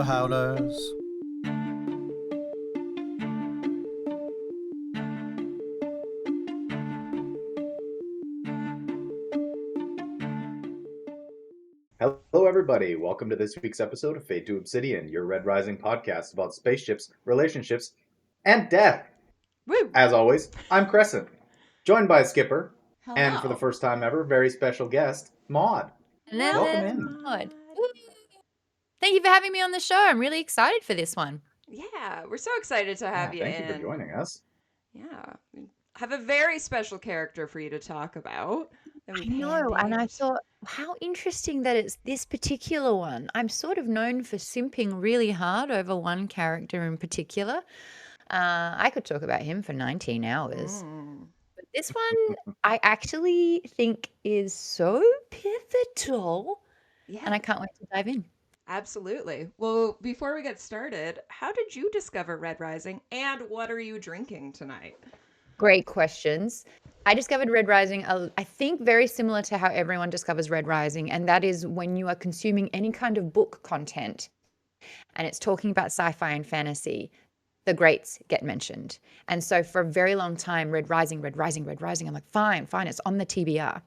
Howlers. Hello, everybody. Welcome to this week's episode of Fade to Obsidian, your Red Rising podcast about spaceships, relationships, and death. Woo! As always, I'm Crescent, joined by Skipper, Hello. and for the first time ever, very special guest, Maude. Welcome in. Maude. Thank you for having me on the show. I'm really excited for this one. Yeah, we're so excited to have you Thank in. you for joining us. Yeah, we have a very special character for you to talk about. I know, and I thought, how interesting that it's this particular one. I'm sort of known for simping really hard over one character in particular. I could talk about him for 19 hours. But this one, I actually think is so pivotal. Yeah. And I can't wait to dive in. Absolutely. Well, before we get started, how did you discover Red Rising, and what are you drinking tonight? Great questions. I discovered Red Rising, I think very similar to how everyone discovers Red Rising, and that is when you are consuming any kind of book content and it's talking about sci-fi and fantasy, the greats get mentioned. And so for a very long time, Red Rising, I'm like, fine, it's on the TBR.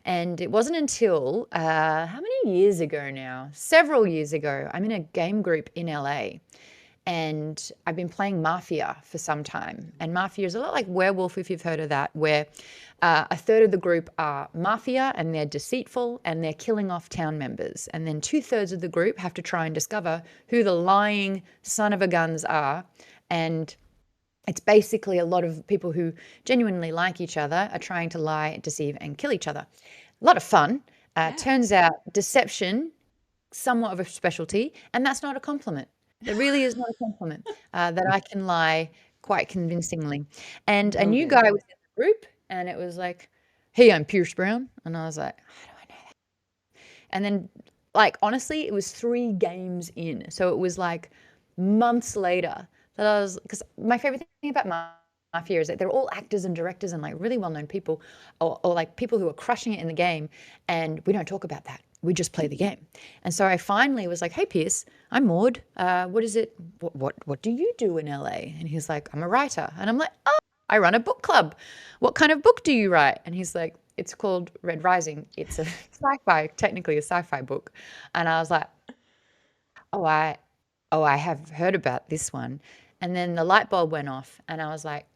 And it wasn't until, how many years ago now? Several years ago, I'm in a game group in LA. And I've been playing Mafia for some time. And Mafia is a lot like Werewolf, if you've heard of that, where a third of the group are Mafia and they're deceitful and they're killing off town members. And then 2/3 of the group have to try and discover who the lying son of a guns are. And it's basically a lot of people who genuinely like each other are trying to lie, deceive, and kill each other. A lot of fun. Turns out deception, somewhat of a specialty, and that's not a compliment. It really is not a compliment that I can lie quite convincingly. And a new guy was in the group, and it was like, hey, I'm Pierce Brown. And I was like, how do I know that? And then, like, honestly, it was 3 games in. So it was like months later that I was, because my favorite thing about Mafia is that they're all actors and directors and like really well-known people or like people who are crushing it in the game. And we don't talk about that. We just play the game. And so I finally was like, hey, Pierce, I'm Maude. What is it? What do you do in LA? And he's like, I'm a writer. And I'm like, oh, I run a book club. What kind of book do you write? And he's like, it's called Red Rising. It's a technically a sci-fi book. And I was like, oh, I have heard about this one. And then the light bulb went off and I was like,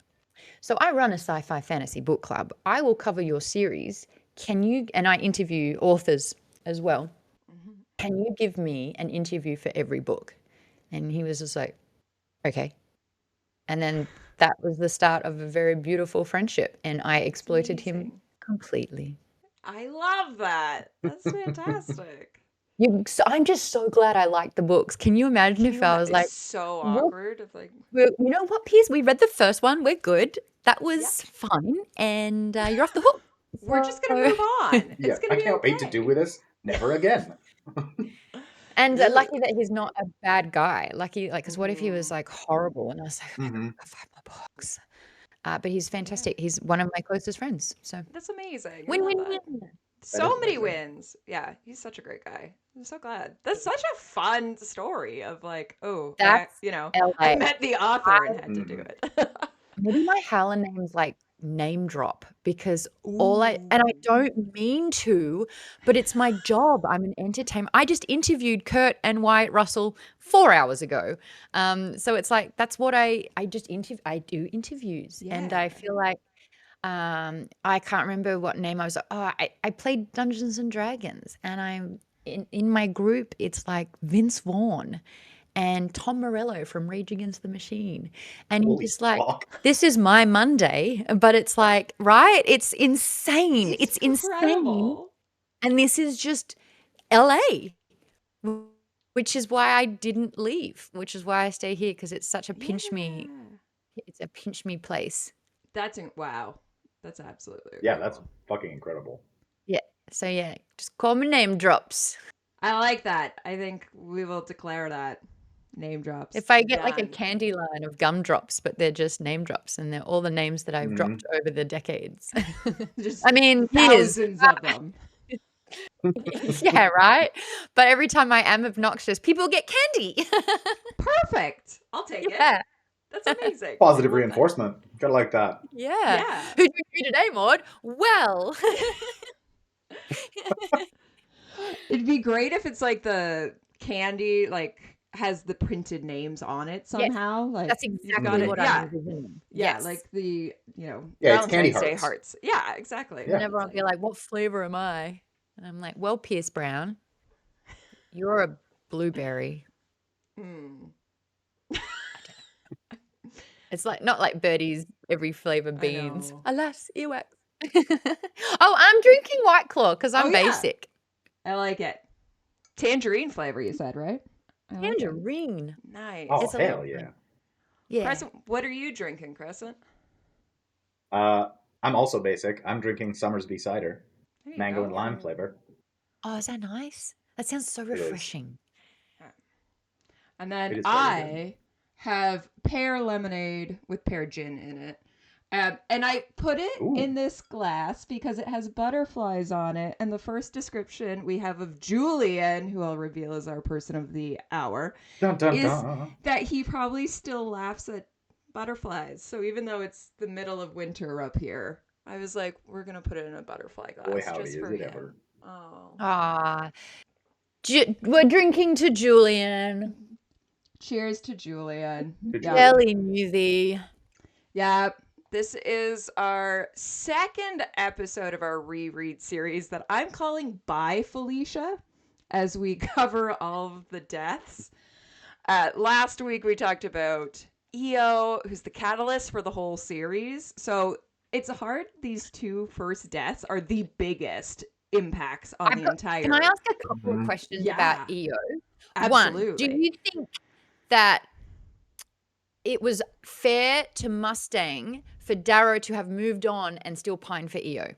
so I run a sci-fi fantasy book club. I will cover your series. Can you, and I interview authors as well. Can you give me an interview for every book? And he was just like, okay. And then that was the start of a very beautiful friendship. And I exploited him completely. I love that. That's fantastic. I'm just so glad I liked the books. Can you imagine if I was like, so awkward of like, you know what, Piers, we read the first one. We're good. That was fun. And you're off the hook. We're just going to move on. Yeah, I can't wait to do with this. Never again. And lucky that he's not a bad guy. Lucky, like, because what if he was like horrible? And I was like, I've got 5 more books. But he's fantastic. He's one of my closest friends. So that's amazing. Win. So many wins. Yeah, he's such a great guy. I'm so glad. That's such a fun story of like, I met the author and had to do it. Maybe my Howler name's like name drop because and I don't mean to, but it's my job. I'm an entertainer. I just interviewed Kurt and Wyatt Russell 4 hours ago. So it's like, that's what I do interviews. Yeah. And I feel like, I can't remember what name I was. I played Dungeons and Dragons, and I'm in my group. It's like Vince Vaughn and Tom Morello from Rage Against the Machine, and he's like, "This is my Monday," but it's like, right? It's insane. It's insane, and this is just LA, which is why I didn't leave. Which is why I stay here because it's such a pinch me. It's a pinch me place. That's wow. That's absolutely incredible. That's fucking incredible. Yeah. So yeah, just call me name drops. I like that. I think we will declare that name drops. If I get like a candy line of gumdrops, but they're just name drops, and they're all the names that I've dropped over the decades. I mean, thousands of them. Yeah, right? But every time I am obnoxious, people get candy. Perfect. I'll take it. Yeah. That's amazing. Positive reinforcement. Gotta like that. Yeah. Yeah. Who do you do today, Maude? Well. It'd be great if it's like the candy has the printed names on it somehow. Like That's exactly what I envision. Yeah, like the it's Valentine's candy Day hearts. hearts. Yeah, exactly. Yeah. And everyone will be like, what flavor am I? And I'm like, well, Pierce Brown, you're a blueberry. It's like not like Birdie's every flavor beans. Alas, earwax. Oh, I'm drinking White Claw because I'm basic. I like it. Tangerine flavor, you said, right? Tangerine. Nice. Oh, hell yeah. Yeah. Crescent, what are you drinking, Crescent? I'm also basic. I'm drinking Summersby cider, mango and lime flavor. Oh, is that nice? That sounds so refreshing. And then I have pear lemonade with pear gin in it. And I put it in this glass because it has butterflies on it. And the first description we have of Julian, who I'll reveal is our person of the hour, is that he probably still laughs at butterflies. So even though it's the middle of winter up here, I was like, we're going to put it in a butterfly glass. Boy, howdy, just is for it him. ever. Oh. We're drinking to Julian. Cheers to Julian. Jelly Newsy. Yeah. This is our second episode of our reread series that I'm calling Bye, Felicia, as we cover all of the deaths. Last week we talked about Io, who's the catalyst for the whole series. So it's hard. These two first deaths are the biggest impacts on the entire. Can I ask a couple of questions about Io? Absolutely. One, do you think that it was fair to Mustang for Darrow to have moved on and still pine for Io?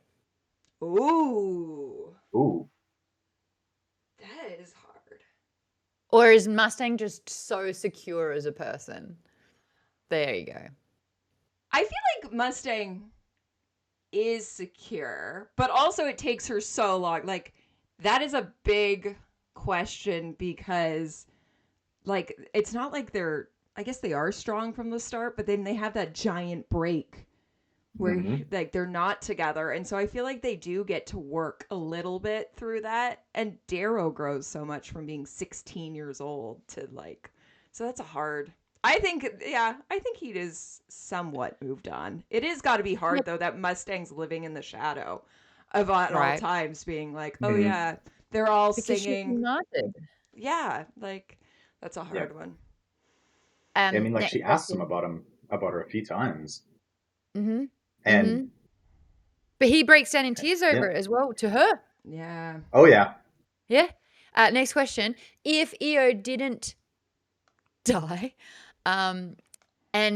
Ooh. That is hard. Or is Mustang just so secure as a person? There you go. I feel like Mustang is secure, but also it takes her so long. Like, that is a big question because, like, it's not like I guess they are strong from the start, but then they have that giant break where like they're not together. And so I feel like they do get to work a little bit through that. And Darrow grows so much from being 16 years old to so that's a hard. I think he is somewhat moved on. It is got to be hard though that Mustang's living in the shadow of at all times being like, oh yeah, they're all singing. Yeah, like that's a hard one. I mean, like she asked him about her a few times. And but he breaks down in tears over it as well to her. Yeah. Oh yeah. Yeah. Next question. If Io didn't die, and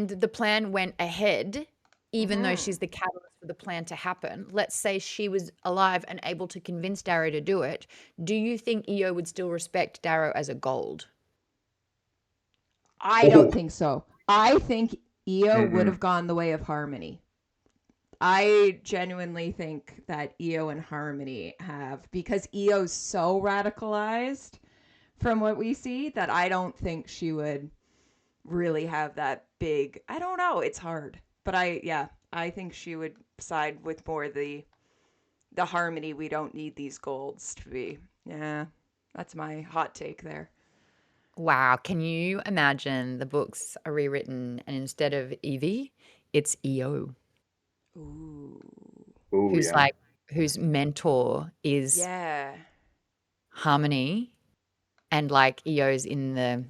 the plan went ahead, even though she's the catalyst for the plan to happen, let's say she was alive and able to convince Darrow to do it, do you think Io would still respect Darrow as a gold? I don't think so. I think Io would have gone the way of Harmony. I genuinely think that Io and Harmony have, because Io's so radicalized from what we see that I don't think she would really have that big, I don't know, it's hard. But I think she would side with more the Harmony, we don't need these golds to be. Yeah, that's my hot take there. Wow, can you imagine the books are rewritten and instead of Evie, it's Io. Ooh. Whose mentor is Harmony, and like Io's in the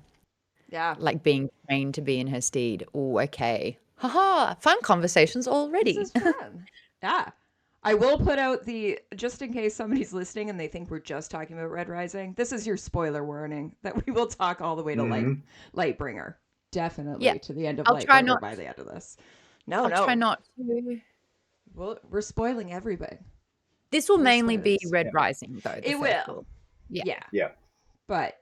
like being trained to be in her steed. Oh, okay. Haha, fun conversations already. This is fun. Yeah. I will put out just in case somebody's listening and they think we're just talking about Red Rising, this is your spoiler warning that we will talk all the way to Lightbringer. Definitely to the end of Lightbringer by the end of this. I'll try not to. Well, we're spoiling everything. This will mainly be Red Rising, though. It will. Yeah. But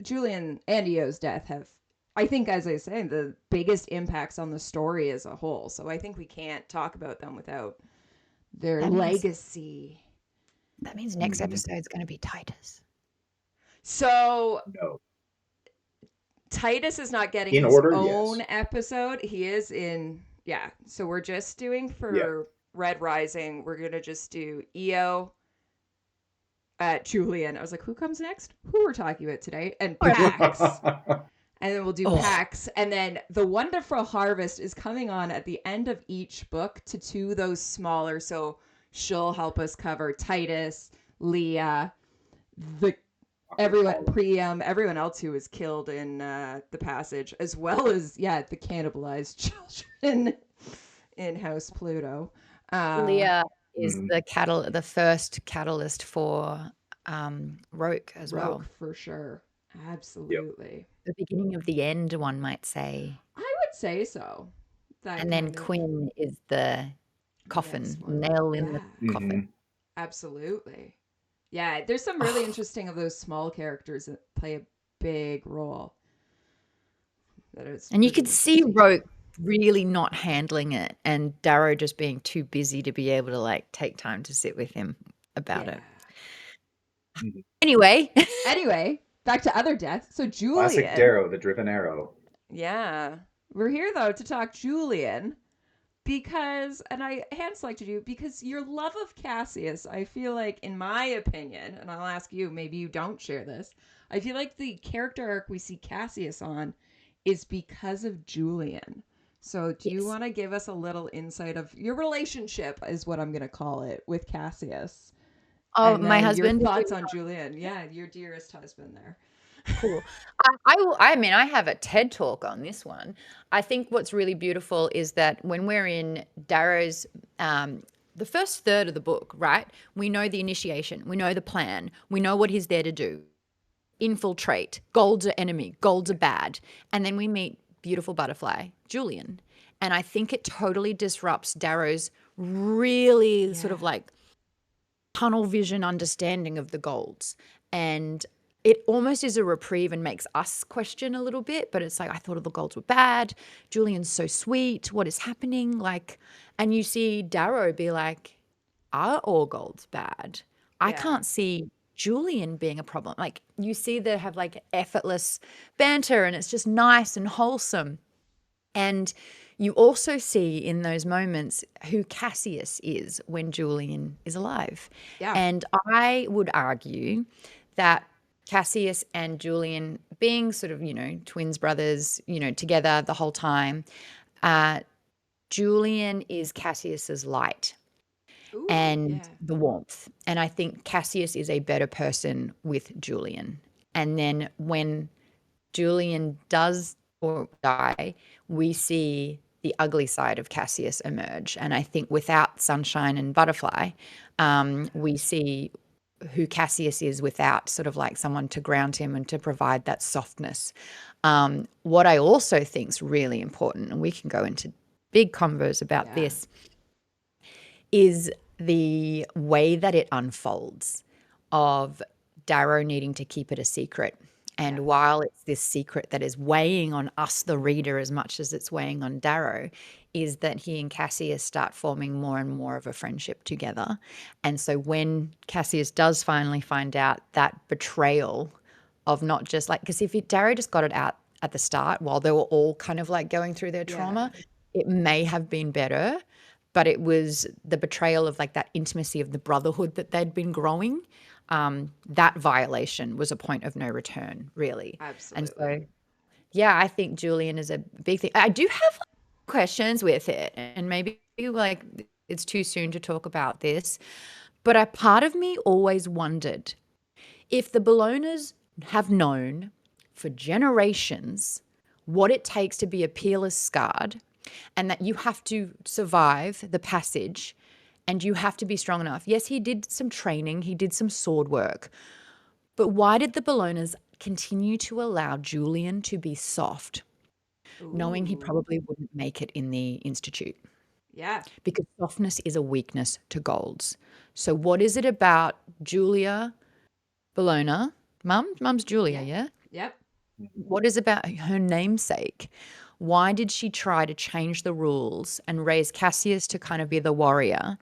Julian and Io's death have, I think, as I was saying, the biggest impacts on the story as a whole. So I think we can't talk about them without their legacy. That means next Mhm. episode's going to be Titus. So No. Titus is not getting In his order, own yes. episode. He is in, yeah. So we're just doing Yeah. for Red Rising, we're going to just do EO, Julian. I was like, who comes next? Who we're talking about today? And Pax. And then we'll do Oh. Pax. And then The Wonderful Harvest is coming on at the end of each book to two those smaller. So she'll help us cover Titus, Leah, the everyone everyone else who was killed in the passage, as well as the cannibalized children in House Pluto. Leah is Mhm. the first catalyst for Roke as well. Roke for sure. Yep. Absolutely. The beginning of the end, one might say. I would say so. That And then kind of Quinn is the coffin, next one. nail in the Yeah, coffin. Mhm. absolutely. Yeah, there's some really interesting of those small characters that play a big role. That is And you pretty could see interesting. Roke really not handling it and Darrow just being too busy to be able to like take time to sit with him about it. Mhm. Anyway, Anyway, back to other deaths. So Classic Julian. Darrow, the driven arrow. Yeah. We're here though to talk Julian because, and I hand selected you because your love of Cassius, I feel like, in my opinion, and I'll ask you, maybe you don't share this, I feel like the character arc we see Cassius on is because of Julian. So do you yes. want to give us a little insight of your relationship, is what I'm going to call it, with Cassius? Oh, And my then your husband. thoughts on Julian. Yeah, your dearest husband there. Cool. I mean, I have a TED talk on this one. I think what's really beautiful is that when we're in Darrow's, the first third of the book, right? We know the initiation, we know the plan, we know what he's there to do. Infiltrate, gold's are enemy, gold's are bad. And then we meet beautiful butterfly, Julian. And I think it totally disrupts Darrow's really sort of like tunnel vision understanding of the golds. And it almost is a reprieve and makes us question a little bit, but it's like, I thought all the golds were bad. Julian's so sweet. What is happening? Like, and you see Darrow be like, are all golds bad? I Yeah. can't see Julian being a problem. Like, you see they have like effortless banter and it's just nice and wholesome. And you also see in those moments who Cassius is when Julian is alive. Yeah. And I would argue that Cassius and Julian being sort of, twins brothers, together the whole time, Julian is Cassius's light Ooh, and yeah. the warmth. And I think Cassius is a better person with Julian. And then when Julian does or die, we see the ugly side of Cassius emerge. And I think without Sunshine and Butterfly, we see who Cassius is without sort of like someone to ground him and to provide that softness. What I also think is really important, and we can go into big convos about this, is the way that it unfolds of Darrow needing to keep it a secret. And while it's this secret that is weighing on us, the reader, as much as it's weighing on Darrow, is that he and Cassius start forming more and more of a friendship together. And so when Cassius does finally find out that betrayal of not just like, because if Darrow just got it out at the start while they were all kind of like going through their trauma, it may have been better. But it was the betrayal of like that intimacy of the brotherhood that they'd been growing. That violation was a point of no return, really. Absolutely. And so, yeah, I think Julian is a big thing. I do have questions with it, and maybe like it's too soon to talk about this, but a part of me always wondered if the Bellonas have known for generations what it takes to be a peerless Scarred, and that you have to survive the passage and you have to be strong enough. Yes, he did some training, he did some sword work, but why did the Bellonas continue to allow Julian to be soft, knowing he probably wouldn't make it in the Institute? Yeah. Because softness is a weakness to golds. So what is it about Julia Bellona? Mum's Julia, yeah? Yep. What is about her namesake? Why did she try to change the rules and raise Cassius to kind of be the warrior,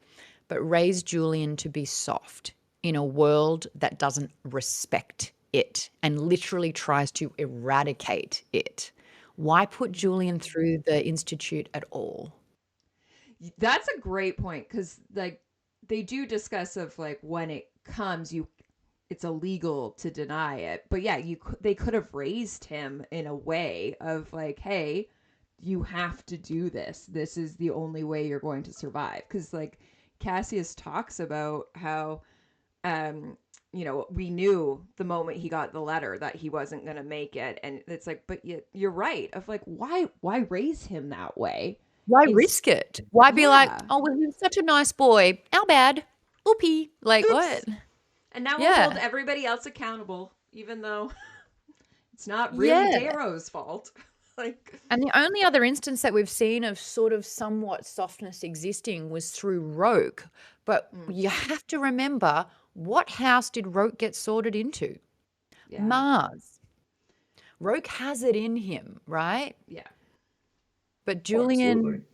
but raise Julian to be soft? in a world that doesn't respect it and literally tries to eradicate it. Why put Julian through the institute at all? That's a great point, because like they do discuss of like when it comes, you it's illegal to deny it. But yeah, they could have raised him in a way of like, hey, you have to do this. This is the only way you're going to survive. Because like Cassius talks about how um we knew the moment he got the letter that he wasn't going to make it, and it's like, but you're right, of like, why raise him that way? Why In risk it? Why be like, Yeah. oh, well, he's such a nice boy. Our bad. Oopie. Like, what? Oops. And now we'll hold Yeah. everybody else accountable, even though it's not really Yeah. Darrow's fault. Like, And the only other instance that we've seen of sort of somewhat softness existing was through Rogue. But you have to remember, what house did Rogue get sorted into? yeah, Mars. Rogue has it in him, right? yeah, But Oh, absolutely.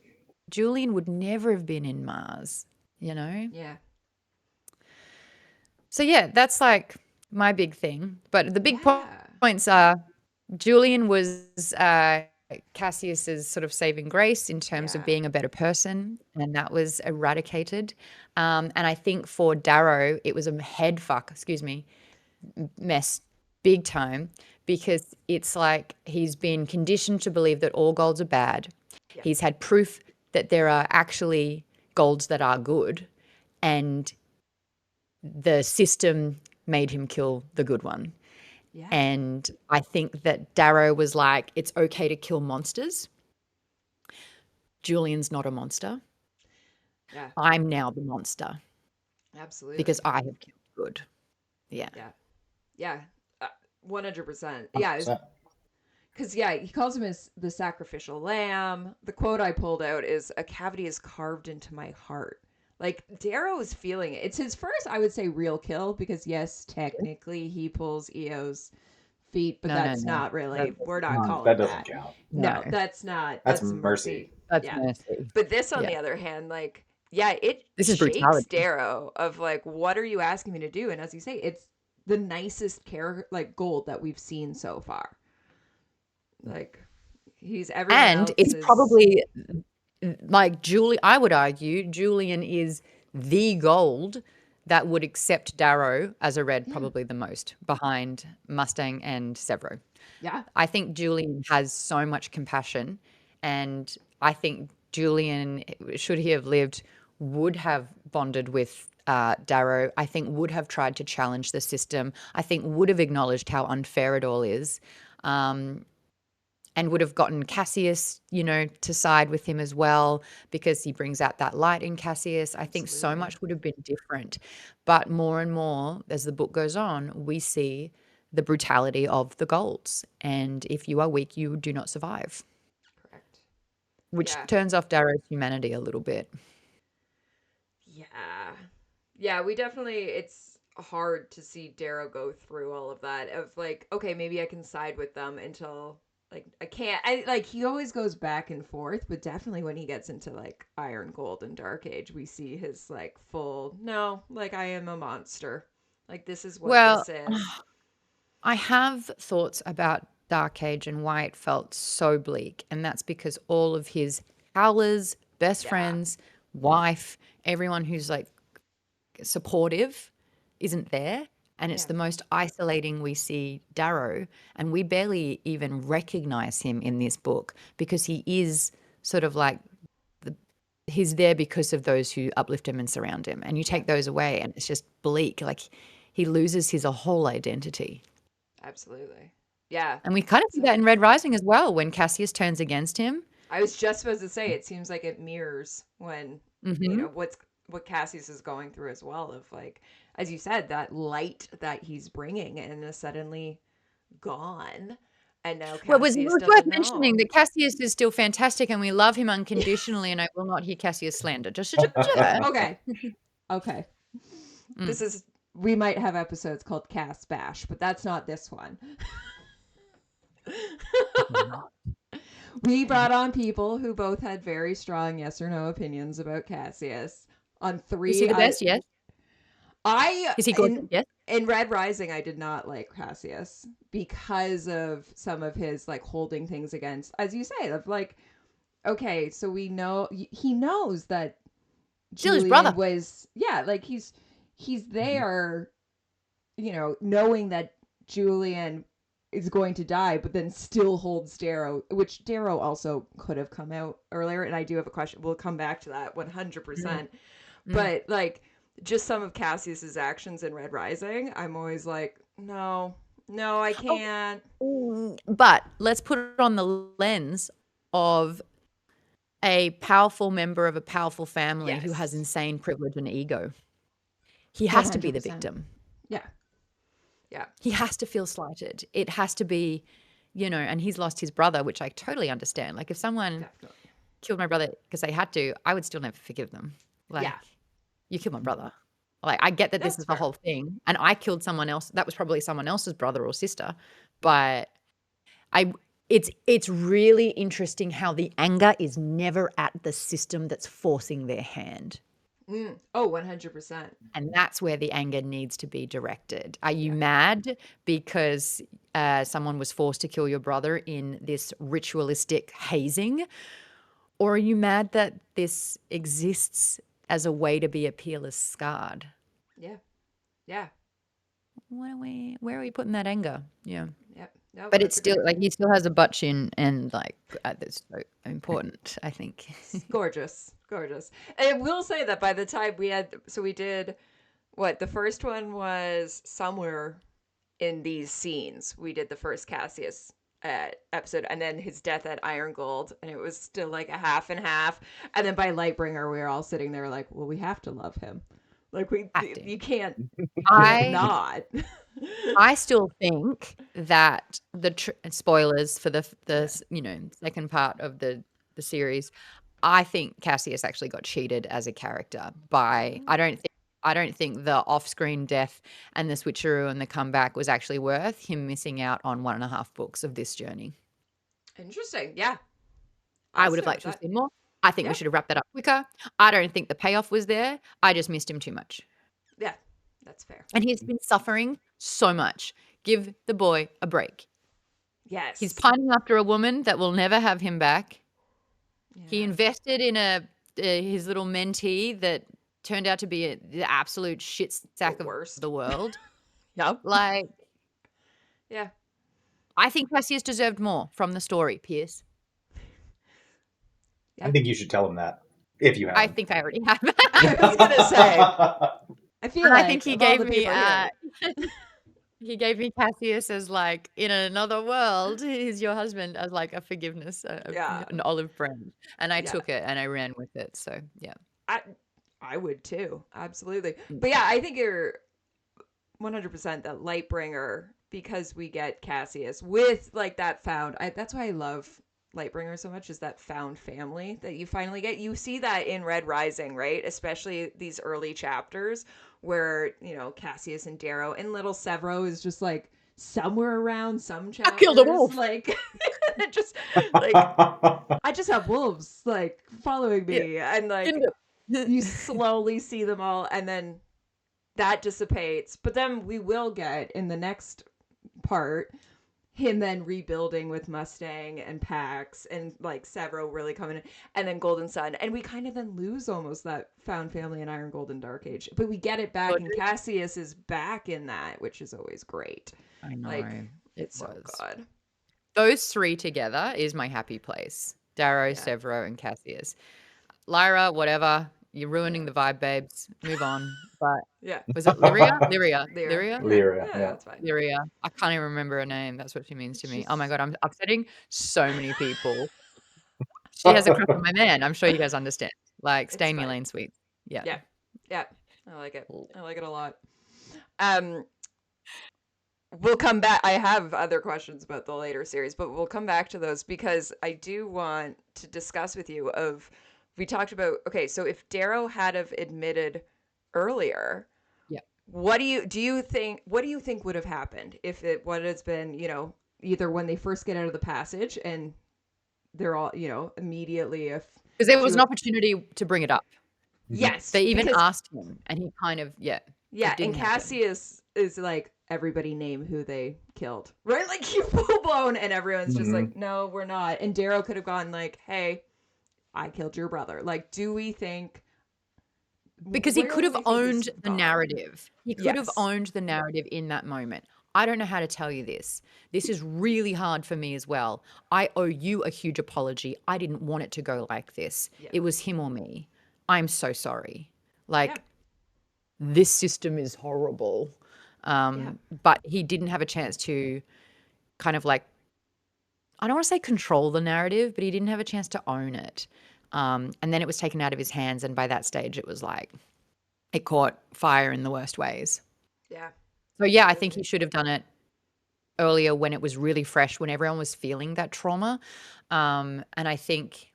Julian would never have been in Mars, you know? yeah, So yeah, that's like my big thing. But the big yeah, points are Julian was Cassius's sort of saving grace in terms of yeah, being a better person, and that was eradicated. And I think for Darrow, it was a head fuck, mess, big time, because it's like he's been conditioned to believe that all golds are bad. yeah, He's had proof that there are actually golds that are good, and the system made him kill the good one. yeah, And I think that Darrow was like, it's okay to kill monsters. Julian's not a monster. yeah, I'm now the monster absolutely. because I have killed good. Yeah. Yeah, yeah, 100%. Yeah, 100%. because yeah, he calls him as the sacrificial lamb. The quote I pulled out is, "A cavity is carved into my heart." Like Darrow is feeling it. It's his first, I would say, real kill, because yes, technically he pulls EO's feet, but No, no, that's no. not really. That We're doesn't not count. calling That doesn't that. count. No, No, that's not. That's That's mercy. mercy. that's Yeah. mercy. But this, on Yeah. the other hand, like, yeah, it This is shakes brutality. Darrow of like, what are you asking me to do? And as you say, it's the nicest like gold that we've seen so far. Like, he's everyone And else it's is. probably like I would argue Julian is the gold that would accept Darrow as a red Yeah, probably the most behind Mustang and Severo. yeah, I think Julian has so much compassion, and I think Julian, should he have lived, would have bonded with Darrow. I think would have tried to challenge the system. I think would have acknowledged how unfair it all is, um, and would have gotten Cassius, to side with him as well, because he brings out that light in Cassius. I think so absolutely. much would have been different. But more and more, as the book goes on, we see the brutality of the golds. And if you are weak, you do not survive, Correct. which Yeah, turns off Darrow's humanity a little bit. yeah, yeah. We definitely. It's hard to see Darrow go through all of that. Of like, okay, maybe I can side with them until like I can't. I like he always goes back and forth, but definitely when he gets into like Iron Gold and Dark Age, we see his like full no, like I am a monster. Like this is what Well, this is. I have thoughts about Dark Age and why it felt so bleak. And that's because all of his howlers, best Yeah, friends, wife, everyone who's like supportive isn't there. And it's yeah, the most isolating we see Darrow. And we barely even recognize him in this book because he is sort of like he's there because of those who uplift him and surround him. And you yeah. take those away and it's just bleak. Like he loses his whole identity. Absolutely. Yeah. And we kind of see that So in Red Rising as well when Cassius turns against him. I was just supposed to say, it seems like it mirrors when Hmm. what Cassius is going through as well, of like, as you said, that light that he's bringing and is suddenly gone, and now Well, it Cassius was worth doesn't mentioning know. that Cassius is still fantastic and we love him unconditionally, and I will not hear Cassius slander. Just Okay, okay. mm. This is, we might have episodes called Cass Bash, but that's not this one. We brought on people who both had very strong yes or no opinions about Cassius on Is he three. the best? Yes. Is he gorgeous? Yes. In Red Rising, I did not like Cassius because of some of his like holding things against, as you say, of like, okay, so we know he knows that Still his brother. Julian was, yeah, like he's there, knowing that Julian is going to die, but then still holds Darrow, which Darrow also could have come out earlier. And I do have a question. We'll come back to that 100%. But like, just some of Cassius's actions in Red Rising, I'm always like, no, I can't. But let's put it on the lens of a powerful member of a powerful family who has insane privilege and ego. He has to be the 100%. victim. Yeah. He has to feel slighted. It has to be, and he's lost his brother, which I totally understand. Like if someone killed my brother because they had to, I would still never forgive them. Like, you killed my brother. Like, I get that this is the whole thing. And I killed someone else. That was probably someone else's brother or sister. But it's really interesting how the anger is never at the system that's forcing their hand. Oh, 100%. And that's where the anger needs to be directed. Are you mad because someone was forced to kill your brother in this ritualistic hazing? Or are you mad that this exists as a way to be a peerless scarred? Yeah. Where are we putting that anger? Yeah. Yep. No, But it's still like he still has a butt chin, and like that's so important, I think. Gorgeous. And I will say that by the time we did the first one was somewhere in these scenes. We did the first Cassius episode, and then his death at Iron Gold, and it was still like a half and half. And then by Lightbringer, we were all sitting there like, well, we have to love him. Like you can't not. I still think that spoilers for the second part of the series. I think Cassius actually got cheated as a character by. I don't think the off-screen death and the switcheroo and the comeback was actually worth him missing out on 1.5 books of this journey. Interesting. Yeah. I would have liked to have seen more. I think we should have wrapped that up quicker. I don't think the payoff was there. I just missed him too much. Yeah, that's fair. And he's been suffering so much. Give the boy a break. Yes. He's pining after a woman that will never have him back. Yeah. He invested in his little mentee that turned out to be the absolute shit sack of the world. Yep. Like, yeah. I think Cassius deserved more from the story, Pierce. Yeah. I think you should tell him that if you have. I think I already have. I was gonna say. I think he gave me. He gave me Cassius as like in another world. He's your husband as like a forgiveness, an olive branch, and I took it and I ran with it. So yeah, I would too, absolutely. But yeah, I think you're 100% that Lightbringer, because we get Cassius with like that found. That's why I love Lightbringer so much, is that found family that you finally get. You see that in Red Rising, right? Especially these early chapters where, Cassius and Darrow and little Severo is just like somewhere around some chapters. I killed a wolf. Like, just like, I just have wolves like following me. Yeah. And like, you slowly see them all, and then that dissipates. But then we will get in the next part him then rebuilding with Mustang and Pax and like Severo really coming in, and then Golden Sun, and we kind of then lose almost that found family in Iron Gold and Dark Age, but we get it back, and Cassius is back in that, which is always great. I know, like, it's so good. Those three together is my happy place. Darrow, Severo, and Cassius. Lyra, whatever. You're ruining the vibe, babes. Move on. But was it Lyria? Lyria. Yeah, that's fine. Lyria. I can't even remember her name. That's what she means to me. Oh my god, I'm upsetting so many people. She has a crush on my man. I'm sure you guys understand. Like, stay in your lane, sweet. Yeah. I like it. I like it a lot. We'll come back. I have other questions about the later series, but we'll come back to those, because I do want to discuss with you we talked about, okay, so if Darrow had have admitted earlier, what do you think would have happened if it would have been, either when they first get out of the passage and they're all, immediately, because there was an opportunity to bring it up. Yes. They even asked him, and he kind of, Yeah, It and didn't happen. Cassius is like, everybody name who they killed, right? Like, he full blown, and everyone's just Hmm. like, no, we're not. And Darrow could have gone like, hey, I killed your brother. Like, do we think, Because he where could do have we think this owned would have the gone? narrative. He could have Yes. owned the narrative in that moment. I don't know how to tell you this. This is really hard for me as well. I owe you a huge apology. I didn't want it to go like this. Yeah. It was him or me. I'm so sorry. Yeah. Like, this system is horrible. Yeah. But he didn't have a chance to kind of like, I don't want to say control the narrative, but he didn't have a chance to own it. And then it was taken out of his hands. And by that stage, it was like, it caught fire in the worst ways. Yeah. So yeah, I think he Absolutely. should have done it earlier when it was really fresh, when everyone was feeling that trauma. And I think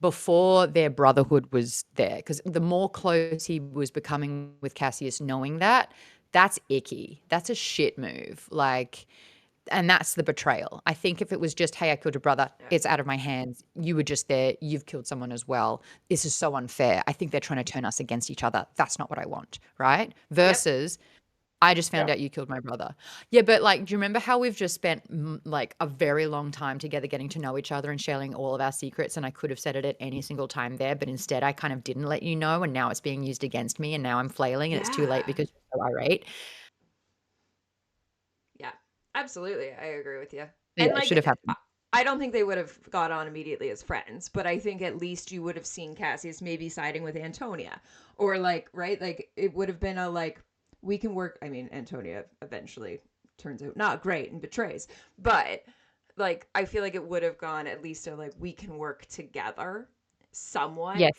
before their brotherhood was there, because the more close he was becoming with Cassius, knowing that, that's icky. That's a shit move. Like, and that's the betrayal. I think if it was just, hey, I killed your brother, Yeah. it's out of my hands. You were just there. You've killed someone as well. This is so unfair. I think they're trying to turn us against each other. That's not what I want. Right? Yep. Versus, I just found Yeah. out you killed my brother. Yeah, but like, do you remember how we've just spent like a very long time together getting to know each other and sharing all of our secrets? And I could have said it at any single time there, but instead I kind of didn't let you know. And now it's being used against me. And now I'm flailing and it's too late Yeah. because you're so irate. Yeah. Absolutely. I agree with you. So And yeah, it should have like, happened. I don't think they would have got on immediately as friends, but I think at least you would have seen Cassius maybe siding with Antonia, or like, right? Like, it would have been a like, we can work. I mean, Antonia eventually turns out not great and betrays, but like, I feel like it would have gone at least a like, we can work together somewhat Yes.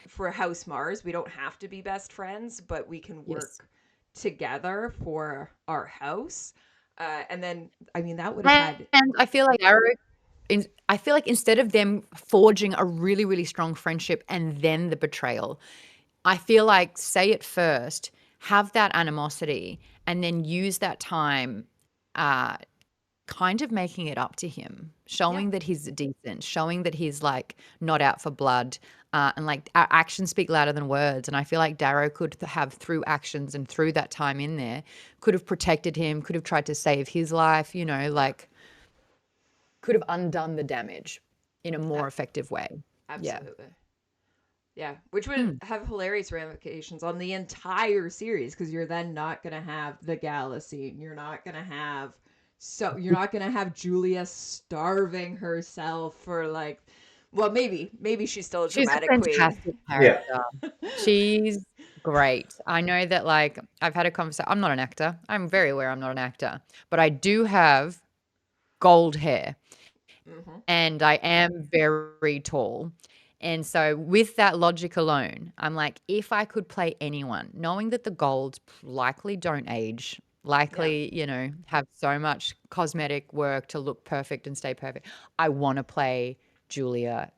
for House Mars. We don't have to be best friends, but we can Yes. work together for our house. And then, I mean, that would have had, And I feel like Arrow, I feel like instead of them forging a really, really strong friendship and then the betrayal, I feel like say it first, have that animosity, and then use that time uh, kind of making it up to him, yeah, showing that he's decent, showing that he's like not out for blood. And like our actions speak louder than words. And I feel like Darrow could have, through actions and through that time in there, could have protected him, could have tried to save his life, yeah, like could have undone the damage in a more effective way. Yeah. absolutely. Yeah, which would Mm. have hilarious ramifications on the entire series because you're then not going to have the gala scene. You're not going to have Julia starving herself for like, well, maybe she's still a She's a dramatic queen. fantastic Yeah. character. She's great. I know that, like, I've had a conversation. I'm not an actor. I'm very aware I'm not an actor, but I do have gold hair Hmm. and I am very tall. And so, with that logic alone, I'm like, if I could play anyone, knowing that the golds likely don't age, Yeah, likely, have so much cosmetic work to look perfect and stay perfect, I want to play Julia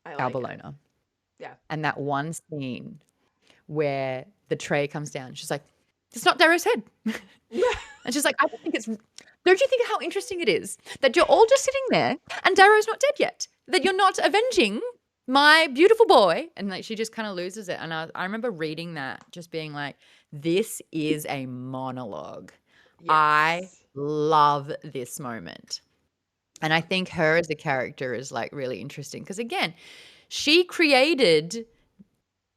I like it. Bellona. Yeah, And that one scene where the tray comes down, she's like, it's not Darrow's head. yeah, And she's like, I don't think it's. Don't you think how interesting it is that you're all just sitting there and Darrow's not dead yet? That you're not avenging my beautiful boy. And like she just kind of loses it. And I remember reading that, just being like, this is a monologue. I yes, love this moment. And I think her as a character is like really interesting because again, she created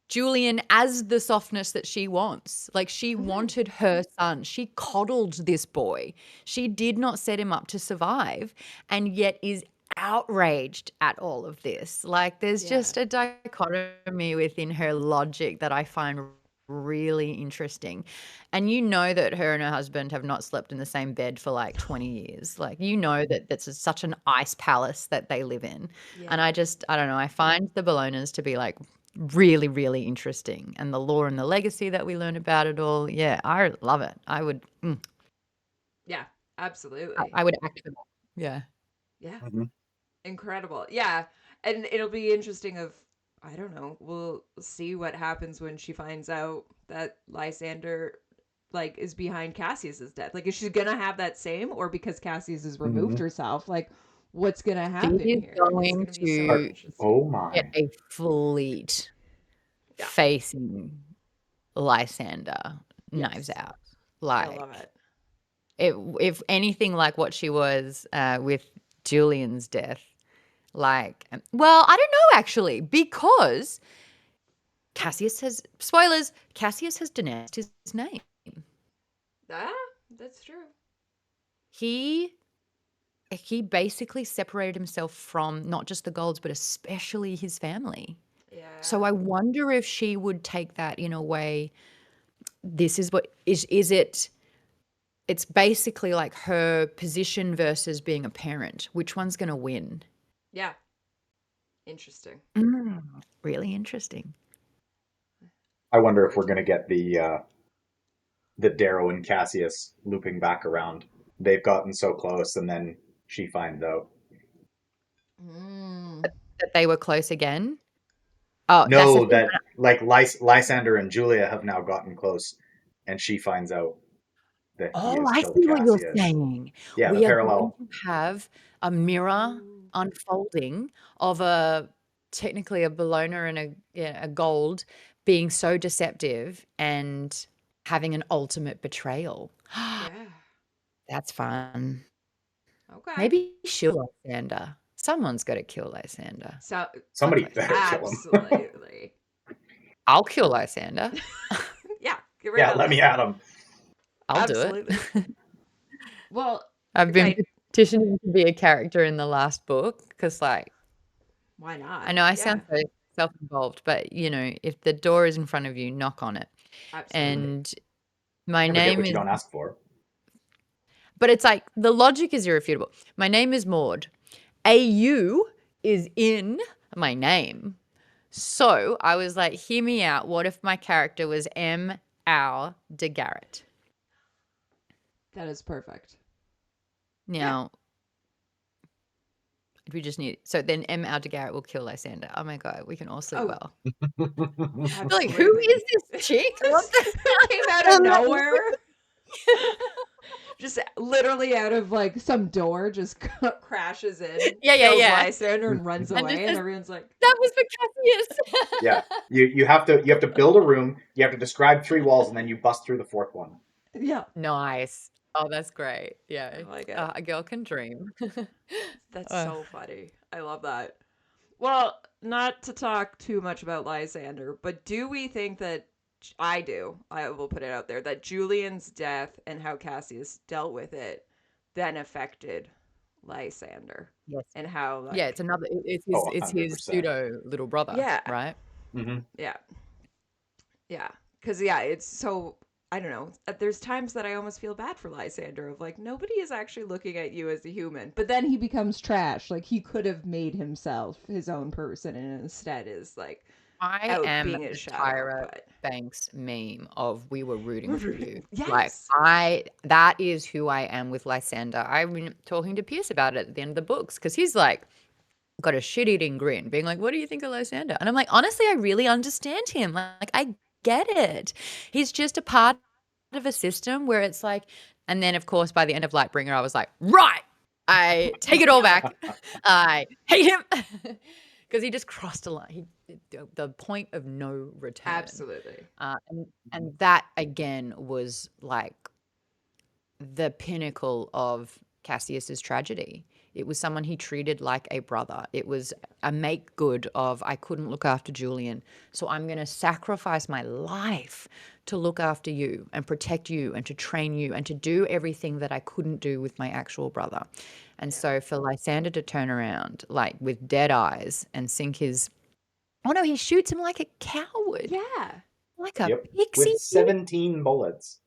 Julian as the softness that she wants. Like she hmm, wanted her son. She coddled this boy. She did not set him up to survive and yet is outraged at all of this. Like there's yeah, just a dichotomy within her logic that I find really interesting. And you know that her and her husband have not slept in the same bed for like 20 years. Like you know that that's such an ice palace that they live in. yeah, And I don't know, I find the Bellonas to be like really, really interesting. And the lore and the legacy that we learn about it all. Yeah, I love it. yeah, absolutely. I would act for that. Yeah. Yeah, Hmm. incredible. Yeah, and it'll be interesting of, I don't know, we'll see what happens when she finds out that Lysander like is behind Cassius's death. Like, is she gonna have that same, or because Cassius has removed Hmm. herself, like what's gonna She happen is here? It's going gonna be so to interesting. Oh get my. a fleet Yeah. facing Lysander, Knives Yes. Out. I love Like, it. if anything like what she was with Julian's death, like, well, I don't know actually, because Cassius has, spoilers, Cassius has denounced his name. Ah, that's true. He basically separated himself from not just the Golds, but especially his family. Yeah. So I wonder if she would take that in a way. This is what is it? It's basically like her position versus being a parent. Which one's going to win? Yeah. Interesting. Really interesting. I wonder if we're going to get the Darrow and Cassius looping back around. They've gotten so close, and then she finds out. Mm. That they were close again. Oh, that's the No, thing. that like Lysander and Julia have now gotten close, and she finds out that he Oh, has I killed see what you're Cassius. saying. Yeah, the We are going parallel. to have a mirror Ooh. unfolding of technically a Bellona and a Gold being so deceptive and having an ultimate betrayal. Yeah. That's fun. Okay. Maybe she'll Lysander. Someone's got to kill Lysander. So Somebody Fuck better kill him. absolutely. I'll kill Lysander. Yeah. Get rid Yeah, of let me Lysander. at him. I'll do Absolutely. it. Well, I've been okay. petitioning to be a character in the last book because, like, Why not? I know I Yeah. sound so self-involved, but if the door is in front of you, knock on it. Absolutely. And my Never get name what you is, don't ask for. but it's like the logic is irrefutable. My name is Maude. AU is in my name. So I was like, hear me out. What if my character was M. Al de Garrett? That is perfect. Now, we just need, so then M. Al de Garrett will kill Lysander. Oh my God, we can all sleep Oh, well. absolutely. They're like, who is this chick? What the Who came out of nowhere? Just literally out of like some door, just crashes in, Yeah. kills Lysander, and runs And away, just and says, everyone's like, that was for Cassius. Yeah, you have to build a room. You have to describe 3 walls, and then you bust through the 4th one. yeah, Nice. Oh, that's great. Yeah. I like it. A girl can dream. That's Uh, so funny. I love that. Well, not to talk too much about Lysander, but do we think that I will put it out there that Julian's death and how Cassius dealt with it then affected Lysander yes. and how like Yeah, it's Oh, his 100%. pseudo little brother, yeah, right? Mm-hmm. yeah, yeah, because yeah, it's so I don't know. There's times that I almost feel bad for Lysander of like nobody is actually looking at you as a human, but then he becomes trash. Like he could have made himself his own person, and instead is like I out am being a the shadow. Tyra But Banks meme of we were rooting we're for rooting. you. Like Yes. that is who I am with Lysander. I've been talking to Pierce about it at the end of the books because he's like got a shit-eating grin, being like, "What do you think of Lysander?" And I'm like, honestly, I really understand him. Like I get it. He's just a part of a system where it's like, and then of course by the end of Lightbringer, I was like, right, I take it all back. I hate him because he just crossed a line. The point of no return. Absolutely. And that again was like the pinnacle of Cassius's tragedy. It was someone he treated like a brother. It was a make good of I couldn't look after Julian, so I'm going to sacrifice my life to look after you and protect you and to train you and to do everything that I couldn't do with my actual brother. And so for Lysander to turn around like with dead eyes and sink his oh no, he shoots him like a coward. Yeah. Like a Yep, pixie. with 17 bullets.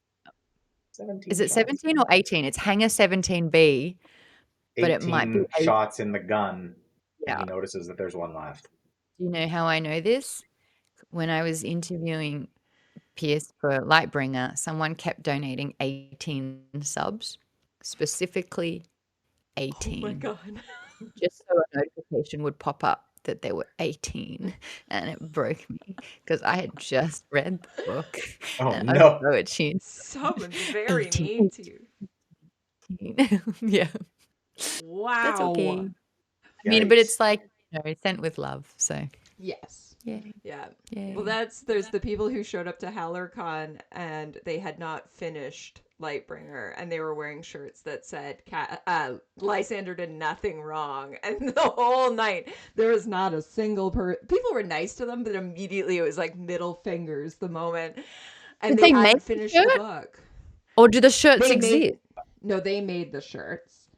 17 Is it shots. 17 or 18? It's Hanger 17B, but it might be 18 8. shots in the gun, Yeah. and he notices that there's one left. Do you know how I know this? When I was interviewing Pierce for Lightbringer, someone kept donating 18 subs, specifically 18. Oh my god. Just so a notification would pop up that there were 18, and it broke me because I had just read the book. Oh, and no. I was so attuned. Someone's very 18. mean to you. Yeah. Wow. That's okay. I mean, but it's like, sent with love, so. Yes. Yay. Yeah. Well, Yay. there's the people who showed up to HowlerCon and they had not finished Lightbringer and they were wearing shirts that said Lysander did nothing wrong. And the whole night there was not a single people were nice to them, but immediately it was like middle fingers the moment. And Did they they make hadn't the finished the shirt? book. Or do the shirts They exist? made no, they made the shirts.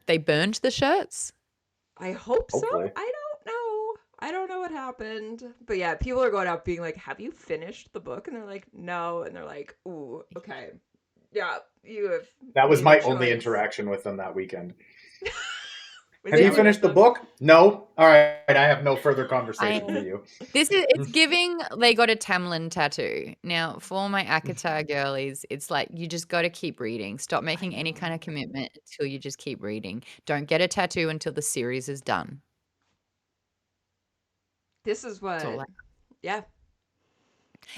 They burned the shirts? I hope so. Hopefully. I don't know. I don't know what happened. But yeah, people are going out being like, have you finished the book? And they're like, no. And they're like, ooh, okay. Yeah, you have That was made a my only choice. interaction with them that weekend. Was Have that you what it finished the was? book? No. All right. I have no further I conversation for you. it's giving they got a Tamlin tattoo. Now, for my Akatar girlies, it's like you just got to keep reading. Stop making any kind of commitment until you just keep reading. Don't get a tattoo until the series is done. This is That's all. what, yeah,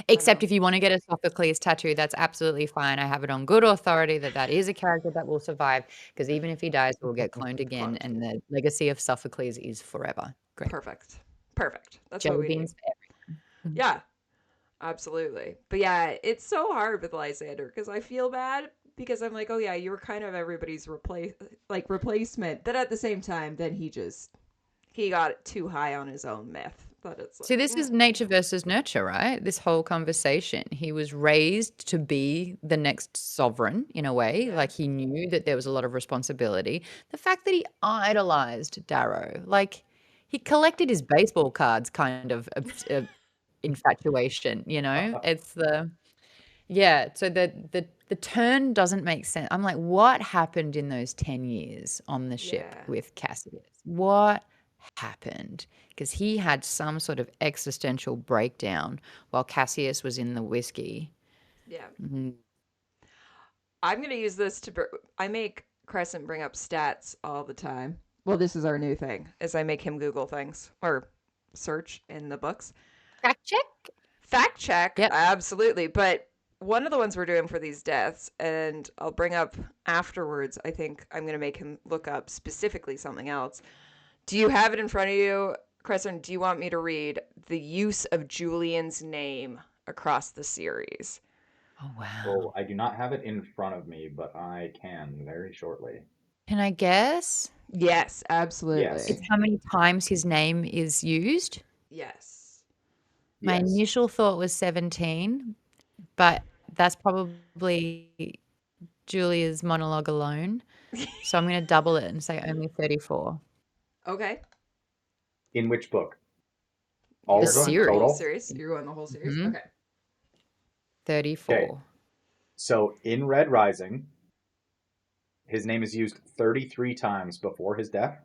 I Except know. if you want to get a Sophocles tattoo, that's absolutely fine. I have it on good authority that that is a character that will survive because even if he dies, he will get cloned again, Cloned. and the legacy of Sophocles is forever. Great. Perfect. Perfect. That's what Jelly we need. beans for everyone. Yeah, absolutely. But yeah, it's so hard with Lysander because I feel bad because I'm like, oh yeah, you were kind of everybody's replacement. But at the same time, then he got too high on his own myth. But it's So like, this is nature versus nurture, right? This whole conversation. He was raised to be the next sovereign in a way. yeah, Like he knew that there was a lot of responsibility. The fact that he idolized Darrow, like he collected his baseball cards kind of infatuation, you know? It's the yeah, so the turn doesn't make sense. I'm like, what happened in those 10 years on the ship yeah, with Cassius? What happened? Because he had some sort of existential breakdown while Cassius was in the whiskey. yeah. Mhm. I'm gonna use this to. I make Crescent bring up stats all the time. Well, this is our new thing, is I make him Google things or search in the books. Fact check? Fact check, Yep. absolutely. But one of the ones we're doing for these deaths, and I'll bring up afterwards, I think I'm going to make him look up specifically something else. Do you have it in front of you, Crescent? Do you want me to read the use of Julian's name across the series? Oh, Oh, wow. I do not have it in front of me, but I can very shortly. Can I guess? Yes, Yes. It's absolutely. how many times his name is used? Yes. My Yes. initial thought was 17, but that's probably Julia's monologue alone. So I'm going to double it and say only 34. Okay. In which book? All The You're of them going the whole series. total? series? You're going the whole series? Hmm. Okay. Okay. 34. So in Red Rising, his name is used 33 times before his death.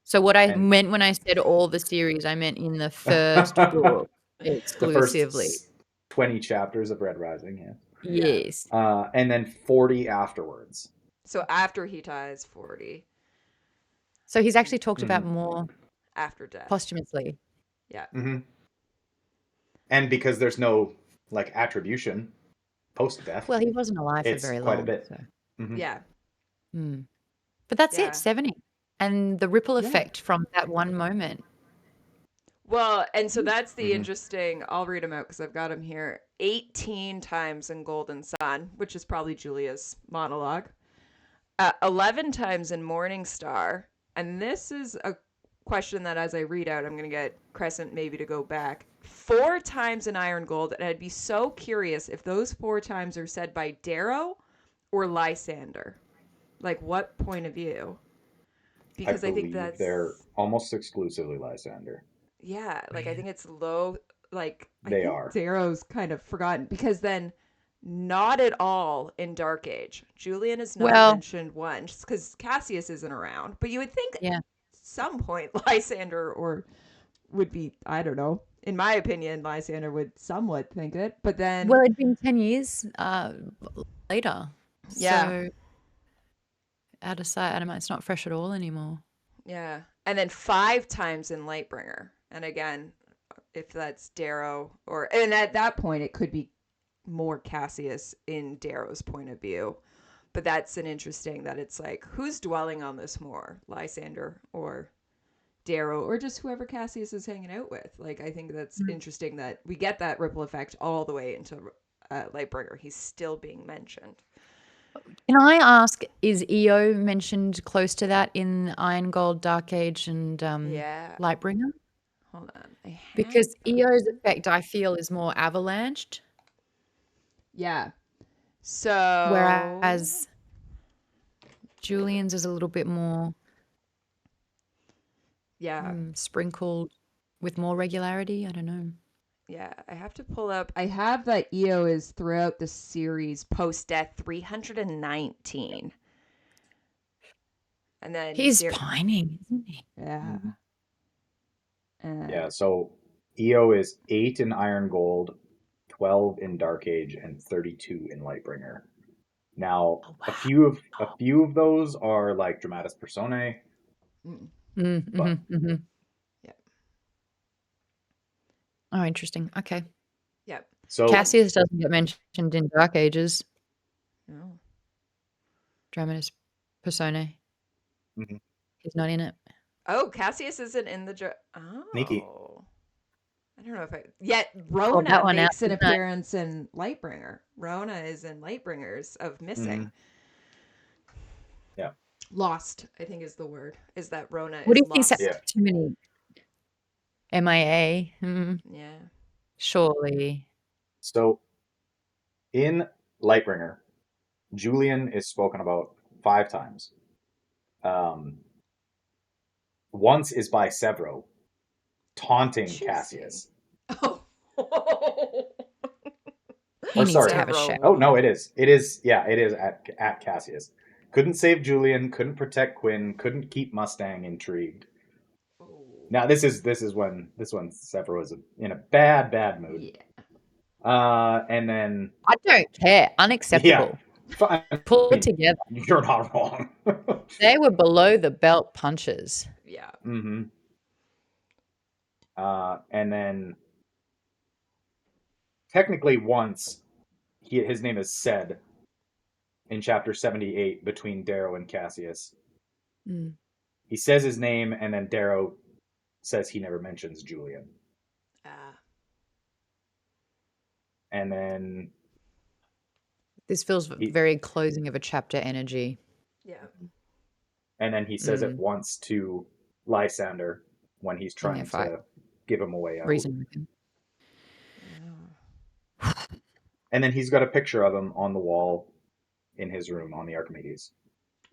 So what I And meant when I said all the series, I meant in the first book the exclusively. first 20 chapters of Red Rising, yeah. Yeah. Yes. And then 40 afterwards. So after he dies, 40. So he's actually talked about Hmm. more After death. posthumously. Yeah. Hmm. And because there's no like attribution post death, Well, he wasn't alive for it's very quite a long. bit. So. Hmm. Yeah. Mm. But that's it, Yeah. 70. And the ripple Yeah. effect from that one moment. Well, and so that's the Hmm. interesting. I'll read them out because I've got them here. 18 times in Golden Sun, which is probably Julia's monologue. 11 times in Morning Star. And this is a question that as I read out, I'm going to get Crescent maybe to go back. 4 times in Iron Gold. And I'd be so curious if those 4 times are said by Darrow or Lysander. Like, what point of view? I Because I think believe they're that's almost exclusively Lysander. yeah, like I Yeah. think it's low. Like I They think are. Darrow's kind of forgotten because then not at all in Dark Age. Julian is not Well, mentioned once because Cassius isn't around. But you would think at yeah. some point Lysander or would be I don't know. In my opinion, Lysander would somewhat think it, but then Well, it'd been 10 years later. yeah, So out of sight, out of mind. It's not fresh at all anymore. yeah, and then 5 times in Lightbringer, and again, if that's Darrow or and at that point it could be more Cassius in Darrow's point of view. But that's an interesting that it's like who's dwelling on this more, Lysander or Darrow or just whoever Cassius is hanging out with. Like, I think that's interesting that we get that ripple effect all the way into Lightbringer. He's still being mentioned. Can I ask, is EO mentioned close to that in Iron Gold, Dark Age, and Yeah. Lightbringer? Hold on. Because EO's effect, I feel, is more avalanched. Yeah. So. Whereas Julian's is a little bit more sprinkled with more regularity. I don't know. Yeah, I have to pull up. I have that EO is throughout the series post death 319. And then he's pining, isn't he? Yeah. Yeah, so EO is 8 in Iron Gold, 12 in Dark Age, and 32 in Lightbringer. Now, a few of those are like Dramatis Personae, but yeah. Oh, interesting. Okay. Yep. So Cassius doesn't get mentioned in Dark Ages. No. Dramatis Personae. He's not in it. Oh, Cassius isn't in the Sneaky. I don't know if yet Rona makes an appearance in Lightbringer. Rona is in Lightbringers of Missing. Yeah. Lost, I think is the word. Is that Rona What is do you think? lost? Too many MIA. Yeah. Surely. So in Lightbringer, Julian is spoken about 5 times. Once is by Severo, taunting Cassius. Oh. He needs to have a show. Oh no, it is. It is. Yeah, it is at Cassius. Couldn't save Julian. Couldn't protect Quinn. Couldn't keep Mustang intrigued. Now this is when Severo is in a bad mood. Yeah. And then I don't care. Unacceptable. Yeah, pull it together. You're not wrong. They were below the belt punches. Yeah. Mm-hmm. And then technically once his name is said in chapter 78 between Darrow and Cassius. He says his name, and then Darrow says he never mentions Julian. And then this feels very closing of a chapter energy. Yeah. And then he says it once to Lysander when he's trying to give him a way out. Reason with him. And then he's got a picture of him on the wall in his room on the Archimedes.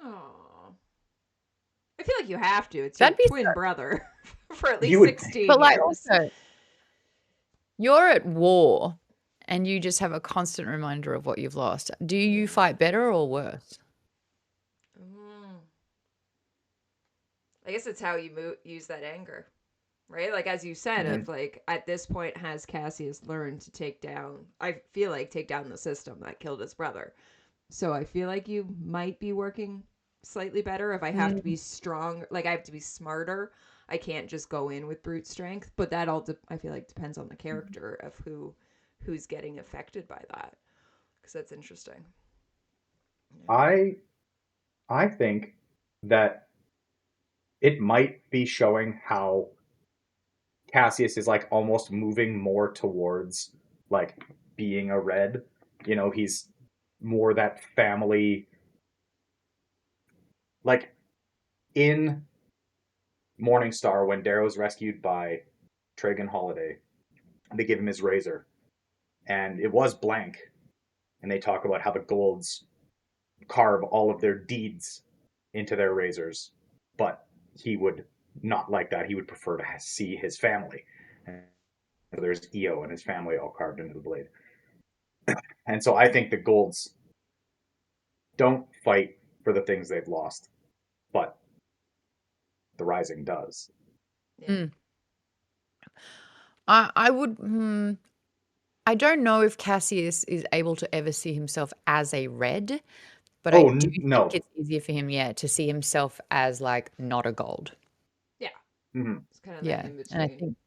Oh, I feel like you have to. It's your twin brother for at least 16 but like years. Also, you're at war and you just have a constant reminder of what you've lost. Do you fight better or worse? I guess it's how you use that anger, right? Like, as you said, of like, at this point, has Cassius learned to take down the system that killed his brother. So I feel like you might be working slightly better. If I have to be strong, like I have to be smarter, I can't just go in with brute strength. But that all I feel like depends on the character of who's getting affected by that, because that's interesting. I think that it might be showing how Cassius is like almost moving more towards like being a red. You know, he's more that family. Like in Morningstar, when Darrow's rescued by Tragan Holiday, they give him his razor, and it was blank. And they talk about how the Golds carve all of their deeds into their razors, but he would not like that. He would prefer to see his family. And so there's EO and his family all carved into the blade. And so I think the Golds don't fight for the things they've lost, but the Rising does. Yeah. I would. I don't know if Cassius is able to ever see himself as a red, but I do think it's easier for him, to see himself as like not a gold. Yeah. Mm-hmm. It's kind of like in between. And I think,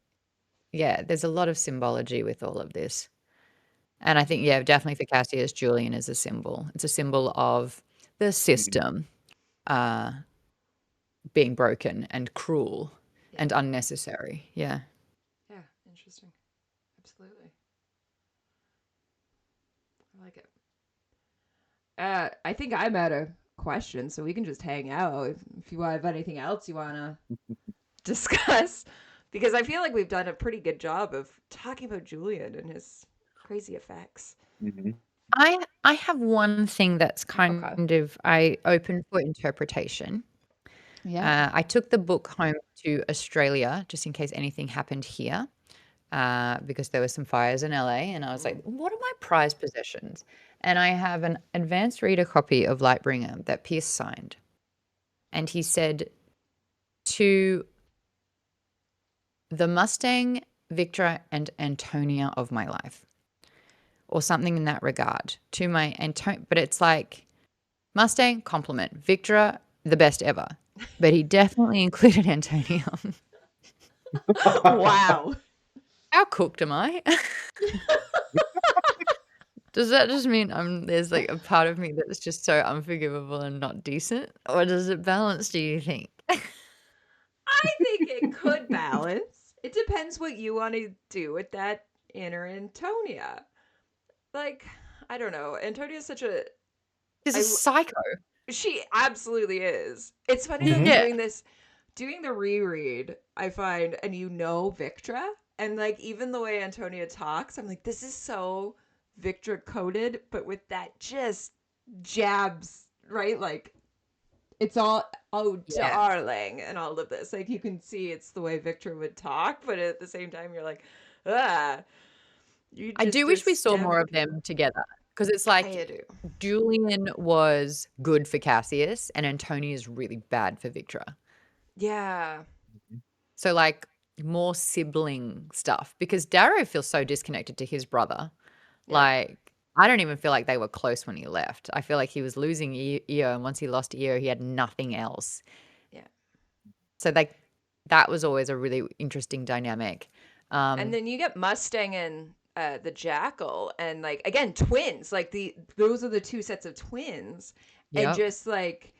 there's a lot of symbology with all of this. And I think, definitely for Cassius, Julian is a symbol. It's a symbol of the system being broken and cruel and unnecessary. Yeah. Yeah, interesting. Absolutely. I like it. I think I'm out of questions, so we can just hang out if you have anything else you want to discuss. Because I feel like we've done a pretty good job of talking about Julian and his crazy effects. Mm-hmm. I have one thing that's Okay. kind of I open for interpretation. Yeah. I took the book home to Australia just in case anything happened here, because there were some fires in LA, and I was like, "What are my prized possessions?" And I have an advanced reader copy of Lightbringer that Pierce signed, and he said, "To the Mustang, Victra, and Antonia of my life," or something in that regard. To my but it's like Mustang, compliment. Victra, the best ever. But he definitely included Antonia. Wow. How cooked am I? Does that just mean there's like a part of me that's just so unforgivable and not decent? Or does it balance, do you think? I think it could balance. It depends what you want to do with that inner Antonia. Like, I don't know. Antonia's such a He's a I psycho. she absolutely is. It's funny though Mm-hmm. Yeah. doing the reread, I find, and Victra, and like even the way Antonia talks, I'm like, this is so Victra coded, but with that just jabs, right? Like it's all, oh Yeah. darling, and all of this. Like you can see it's the way Victra would talk, but at the same time you're like, ah, you I just do wish we saw more stabbing of people. them together because it's I like do. Julian was good for Cassius and Antonia is really bad for Victra. Yeah. So like more sibling stuff because Darrow feels so disconnected to his brother. Yeah. Like I don't even feel like they were close when he left. I feel like he was losing Io, and once he lost Io, he had nothing else. Yeah. So like that was always a really interesting dynamic. And Um, then you get Mustang and the Jackal, and like again twins. Like those are the two sets of twins, and yep. just like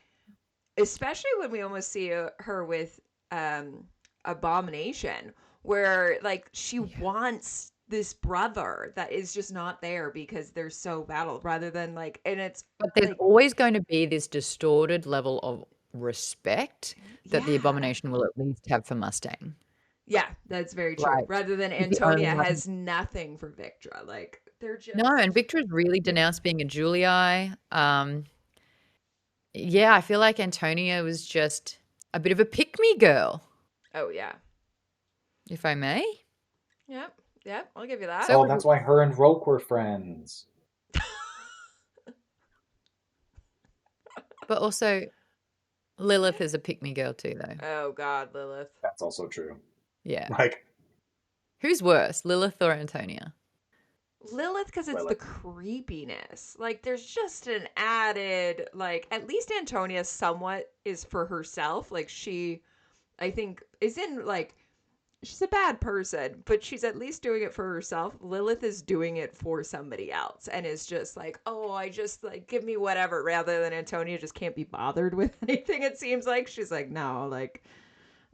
especially when we almost see her with um, Abomination, where like she Yeah. wants this brother that is just not there because they're so battled, rather than like, and it's But there's like, always going to be this distorted level of respect that the yeah. Abomination will at least have for Mustang. Yeah, that's very true. Like Rather than he's the only Antonia one. has nothing for Victra. Like they're No, and just, Victor's really denounced being a Julii. Yeah, I feel like Antonia was just a bit of a pick-me girl, oh yeah. if I may. Yep. Yep. I'll give you that. So Oh, was, that's why her and Roke were friends. but also Lilith is a pick-me girl too, though. Oh God, Lilith. That's also true. Yeah. Like Who's worse, Lilith or Antonia? Lilith, because it's the Lilith. creepiness. Like, there's just an added, like, at least Antonia somewhat is for herself. Like, she, I think, is in, like, she's a bad person, but she's at least doing it for herself. Lilith is doing it for somebody else and is just like, oh, I just, like, give me whatever, rather than Antonia just can't be bothered with anything, it seems like. She's like, no, like,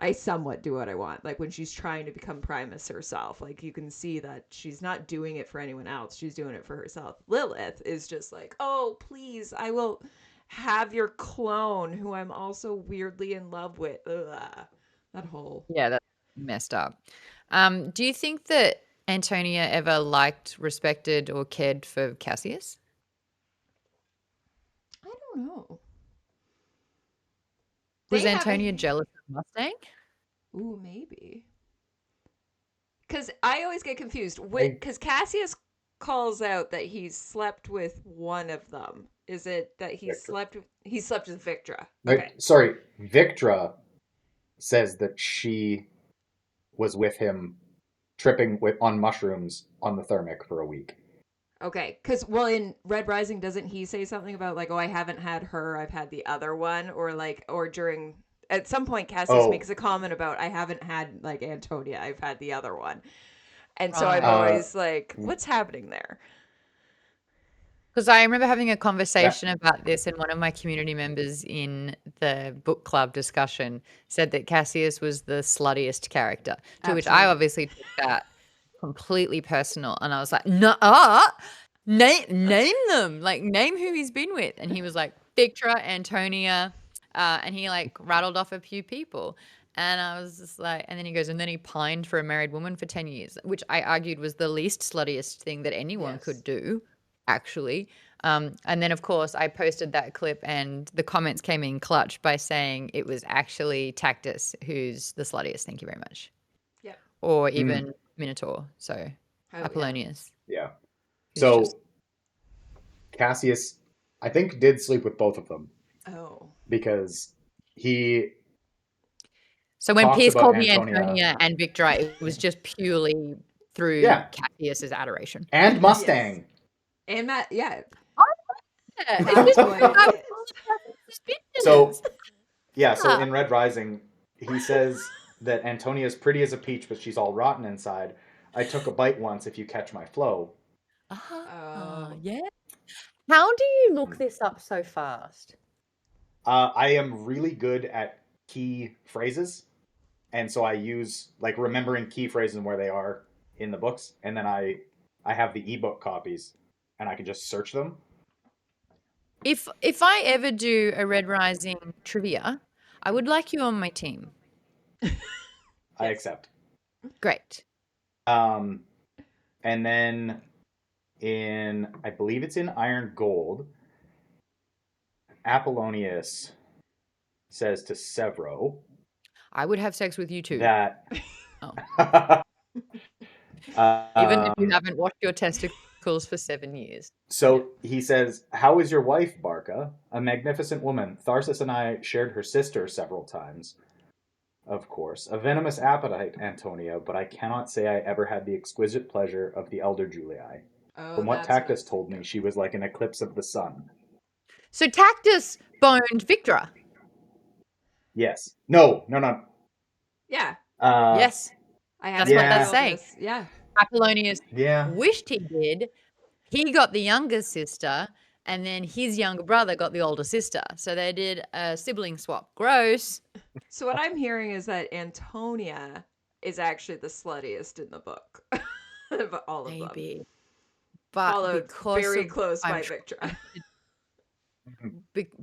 I somewhat do what I want. Like when she's trying to become Primus herself, like you can see that she's not doing it for anyone else. She's doing it for herself. Lilith is just like, oh, please, I will have your clone who I'm also weirdly in love with. Ugh. That whole. Yeah, that's messed up. Do you think that Antonia ever liked, respected, or cared for Cassius? I don't know. Was They have. Antonia jealous of Mustang? Ooh, maybe. Because I always get confused. They Because Cassius calls out that he slept with one of them. Is it that Victor. he slept with Victra? Okay. Like, sorry, Victra says that she was with him tripping with on mushrooms on the thermic for a week. Okay, because well, in Red Rising, doesn't he say something about like, oh, I haven't had her, I've had the other one, or like, or during at some point, Cassius Oh, makes a comment about I haven't had like Antonia, I've had the other one, and so I'm Right. uh, always like, what's happening there? Because I remember having a conversation about this, and one of my community members in the book club discussion said that Cassius was the sluttiest character, to which I Absolutely. obviously took that completely personal. And I was like, no, name them. Like, name who he's been with. And he was like, Victra, Antonia, and he like rattled off a few people. And I was just like, and then he goes, and then he pined for a married woman for 10 years, which I argued was the least sluttiest thing that anyone Yes. could do, actually. And then, of course, I posted that clip and the comments came in clutch by saying it was actually Tactus who's the sluttiest. Thank you very much. Yep. Or even Minotaur. So Oh, yeah. Apollonius. Yeah. who's So just- Cassius, I think, did sleep with both of them Oh. because he So when talks Pierce about called me Antonia. Antonia and Victra, it was just purely through Yeah. Cassius's adoration. and Mustang. And Matt, yeah. Yeah, That it's just boy about is. So suspicious. yeah, so Yeah. in Red Rising, he says that Antonia's pretty as a peach, but she's all rotten inside. I took a bite once if you catch my flow. Oh. Yeah. How do you look this up so fast? I am really good at key phrases, and so I use like remembering key phrases and where they are in the books, and then I have the ebook copies, and I can just search them. If I ever do a Red Rising trivia, I would like you on my team. I accept. Great. And then I believe it's in Iron Gold, Apollonius says to Severo I would have sex with you too. that Oh. um, Even if you haven't washed your testicles for 7 years. So he says, "How is your wife, Barca? A magnificent woman. Tharsis and I shared her sister several times. Of course, a venomous appetite, Antonia, but I cannot say I ever had the exquisite pleasure of the elder Julii. Oh, From what that's what I Tactus was told me, thinking. she was like an eclipse of the sun." So Tactus boned Victra. Yes. No. Yeah. Yes. I have That's what Yeah. that's saying. this. Yeah. Apollonius Yeah. wished he did. He got the younger sister, and then his younger brother got the older sister. So they did a sibling swap. Gross. So what I'm hearing is that Antonia is actually the sluttiest in the book. Of all of them. Maybe. But Followed because very of close by I'm Victra.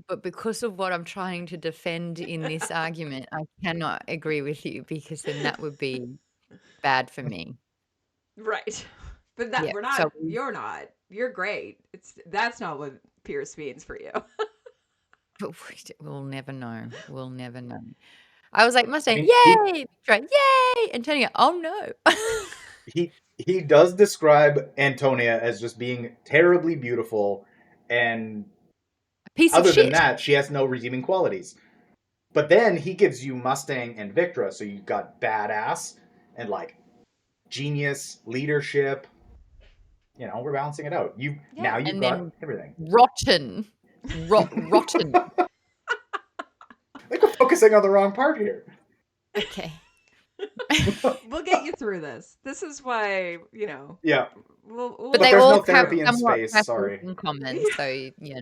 but because of what I'm trying to defend in this argument, I cannot agree with you because then that would be bad for me. Right. But that Yeah, we're not so you're not. You're great. That's not what Pierce means for you. but we'll never know. We'll never know. I was like, Mustang, I mean, yay! Victra, yay! Antonia, oh no. he does describe Antonia as just being terribly beautiful, and Piece of other than shit. that, she has no redeeming qualities. But then he gives you Mustang and Victra, so you've got badass and like genius, leadership. You know, we're balancing it out. Now you've And got then everything. rotten. Rotten. I think we're focusing on the wrong part here. Okay. We'll get you through this. This is why, Yeah. we'll But But they there's all no have therapy in somewhat space, passive sorry. in common, so yeah.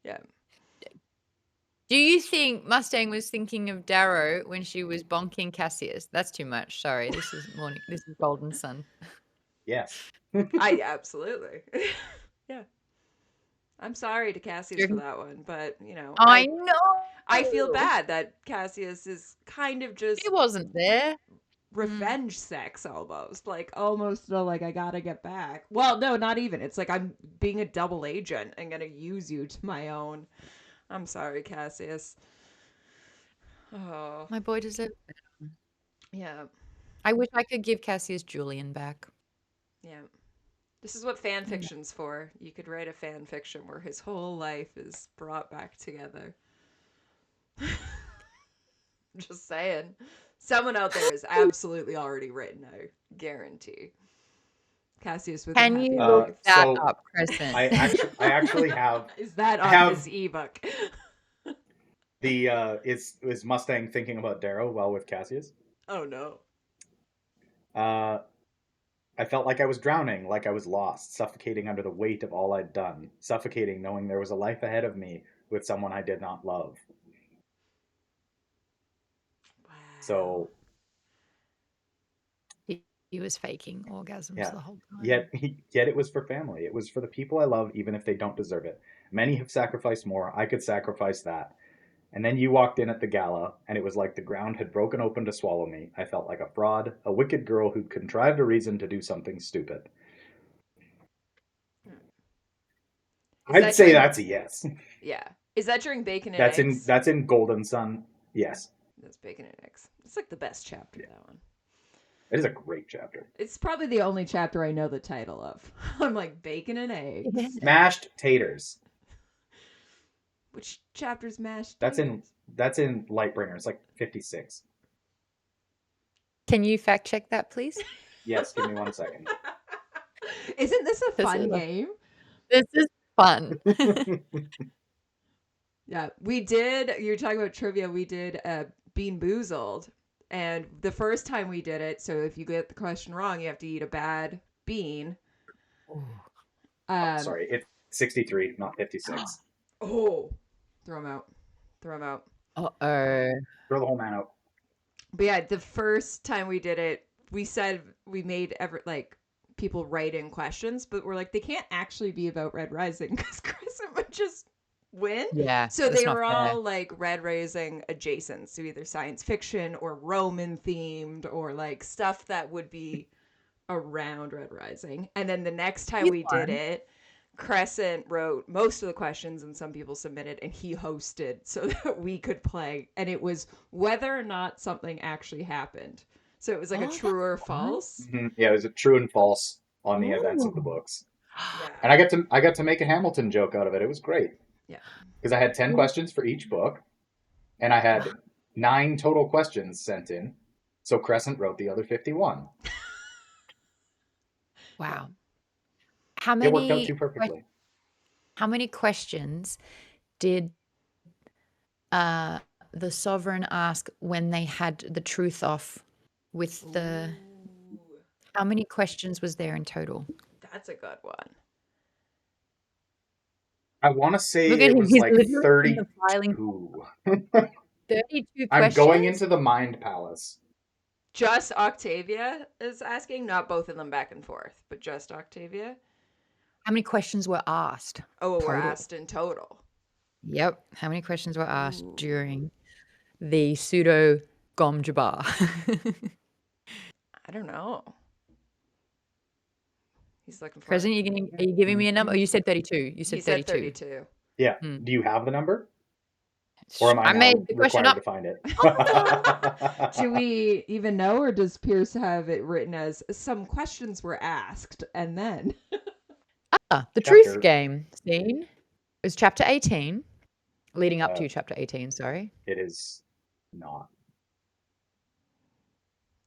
Yeah. Do you think Mustang was thinking of Darrow when she was bonking Cassius? That's too much. Sorry, this is morning. This is Golden Sun. Yes. Absolutely. Yeah. I'm sorry to Cassius for that one, but I know. I feel bad that Cassius is kind of just He wasn't there. revenge sex almost. Like almost like I gotta get back. Well, no, not even. It's like I'm being a double agent and gonna use you to my own. I'm sorry, Cassius. Oh. My boy deserves it. Yeah. I wish I could give Cassius Julian back. Yeah. This is what fan fiction's for. You could write a fan fiction where his whole life is brought back together. Just saying. Someone out there has absolutely already written, I guarantee. Cassius with Can a happy you life. look that So up, Crescent? I actually have Is that on have- his ebook? the is Mustang thinking about Darrow while with Cassius? Oh no. I felt like I was drowning, like I was lost, suffocating under the weight of all I'd done, suffocating knowing there was a life ahead of me with someone I did not love. Wow. So, He was faking orgasms yeah. the whole time. Yet it was for family. It was for the people I love, even if they don't deserve it. Many have sacrificed more. I could sacrifice that. And then you walked in at the gala, and it was like the ground had broken open to swallow me. I felt like a fraud, a wicked girl who'd contrived a reason to do something stupid. Is I'd that say during? that's a yes. Yeah. Is that during bacon and That's in eggs? that's in Golden Sun. Yes. That's bacon and eggs. It's like the best chapter. Yeah. That one. It is a great chapter. It's probably the only chapter I know the title of. I'm like bacon and Yeah. eggs. Mashed taters. Which chapter's mashed That's in taters? that's in Lightbringer. It's like 56. Can you fact check that, please? Yes, give me 1 second. Isn't this a This fun is, game? this is fun. Yeah, we did. You're talking about trivia. We did Bean Boozled, and the first time we did it. So if you get the question wrong, you have to eat a bad bean. Oh, Um. sorry, it's 63, not 56. Oh, throw them out. Throw them out. Uh-oh. Throw the whole man out. But yeah, the first time we did it, we said we made like people write in questions, but we're like they can't actually be about Red Rising because Crescent would just win. Yeah, So that's they not were fair. all like Red Rising adjacent, so either science fiction or Roman themed or like stuff that would be around Red Rising. And then the next time You we did won. it, Crescent wrote most of the questions and some people submitted and he hosted so that we could play. And it was whether or not something actually happened. So it was like a Oh, true that's or fun. false. Yeah, it was a true and false on the events of the Oh. books. Yeah. And I got to make a Hamilton joke out of it. It was great. Yeah. Because I had 10 questions for each book, and I had 9 total questions sent in. So Crescent wrote the other 51. Yeah. Wow. How It worked out many too perfectly. how many questions did uh the sovereign ask when they had the truth off with the Ooh, how many questions was there in total? that's a good one. I want to say Look at it him. was He's like literally in the filing. 32. 32 I'm going questions? into the Mind Palace. Just Octavia is asking, not both of them back and forth, but just Octavia. How many questions were asked Oh, we're total? asked in total. Yep. How many questions were asked Ooh. during the pseudo Gom Jabbar? I don't know. He's looking for it. Crescent, are you giving me a number? Oh, you said 32. You He said said 32. 32. Yeah. Hmm. Do you have the number? Or am I I made now the question required up. to find it? Do we even know, or does Pierce have it written as some questions were asked and then? The truth Chapter. game scene is chapter 18, leading up Uh, to chapter 18, sorry. it is not.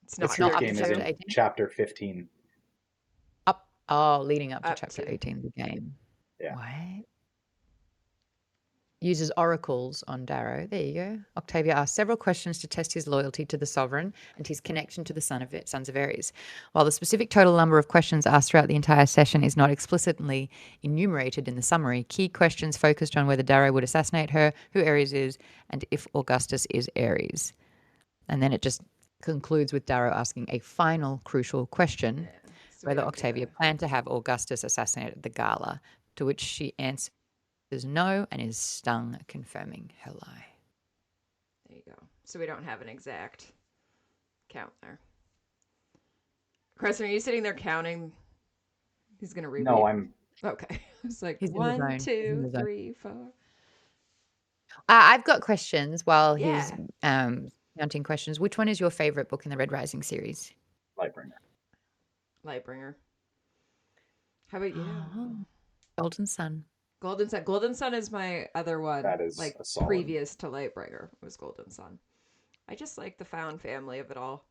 It's The It's not not truth up to game is chapter in 18? chapter 15. Leading up to up chapter to. 18, the game. Yeah. What? Uses oracles on Darrow. There you go. Octavia asked several questions to test his loyalty to the sovereign and his connection to the Sons of Ares. While the specific total number of questions asked throughout the entire session is not explicitly enumerated in the summary, key questions focused on whether Darrow would assassinate her, who Ares is, and if Augustus is Ares. And then it just concludes with Darrow asking a final crucial question, Yeah, so we whether don't get Octavia planned to have Augustus assassinated at the gala, to which she answers no and is stung, confirming her lie. There you go. So we don't have an exact count there. Crescent, are you sitting there counting? He's gonna No, reread. I'm. Okay. It's like He's in the 1, zone. He's in 2, the zone. 3, 4. I've got questions while he's Yeah. counting questions. Which one is your favorite book in the Red Rising series? Lightbringer. Lightbringer. How about you? Golden Sun. Golden Sun. Golden Sun is my other one. That is Like a solid. previous to Lightbringer was Golden Sun. I just like the found family of it all.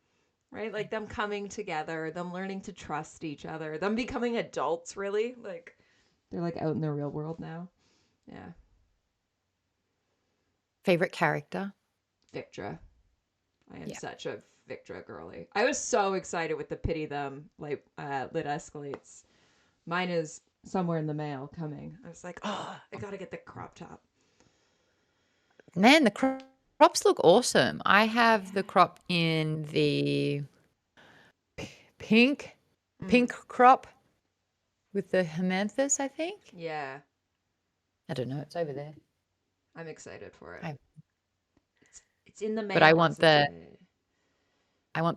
Right? Like them coming together, them learning to trust each other, them becoming adults, really. Like they're like out in the real world now. Yeah. Favorite character? Victra. I am Yeah. such a Victra girly. I was so excited with the pity them like lit escalates. Mine is somewhere in the mail coming. I was like, oh, I gotta get the crop top. Man, the crops look awesome. I have the crop in the pink Mm, crop with the hemanthus, I think. yeah, I don't know. It's over there. I'm excited for it. I- It's in the But I mail. want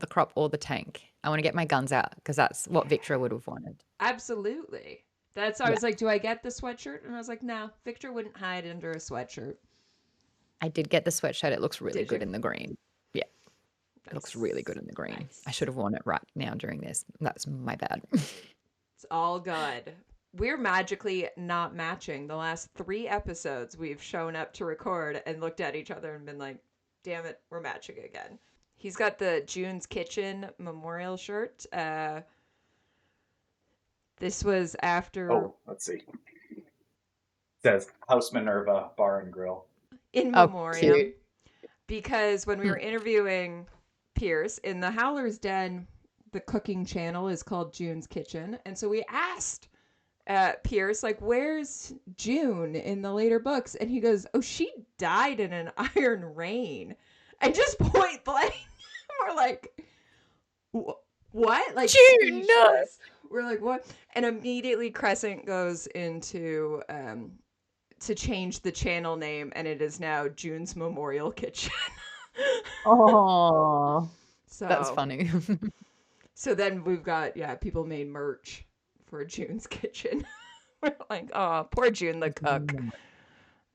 the crop or the tank. I want to get my guns out because that's what Victor would have wanted. Absolutely. That's I Yeah. was like, do I get the sweatshirt? And I was like, no, Victor wouldn't hide under a sweatshirt. I did get the sweatshirt. It looks really Did good you? in the green. Yeah, it looks really good in the green. Nice. I should have worn it right now during this. That's my bad. It's all good. We're magically not matching. The last 3 episodes, we've shown up to record and looked at each other and been like, damn it, we're matching again. He's got the June's Kitchen memorial shirt. This was after Oh, let's see. It says House Minerva Bar and Grill. in Oh, memoriam. cute. Because when we were Hmm. interviewing Pierce in the Howler's Den, the cooking channel is called June's Kitchen. And so we asked Pierce, like, where's June in the later books? And he goes, oh, she died in an iron rain. And just point blank, we're like, what? Like, June, no. speechless. We're like, what? And immediately Crescent goes into to change the channel name, and it is now June's Memorial Kitchen. Oh, So that's funny. So then we've got people made merch for June's Kitchen. We're like, oh, poor June the cook.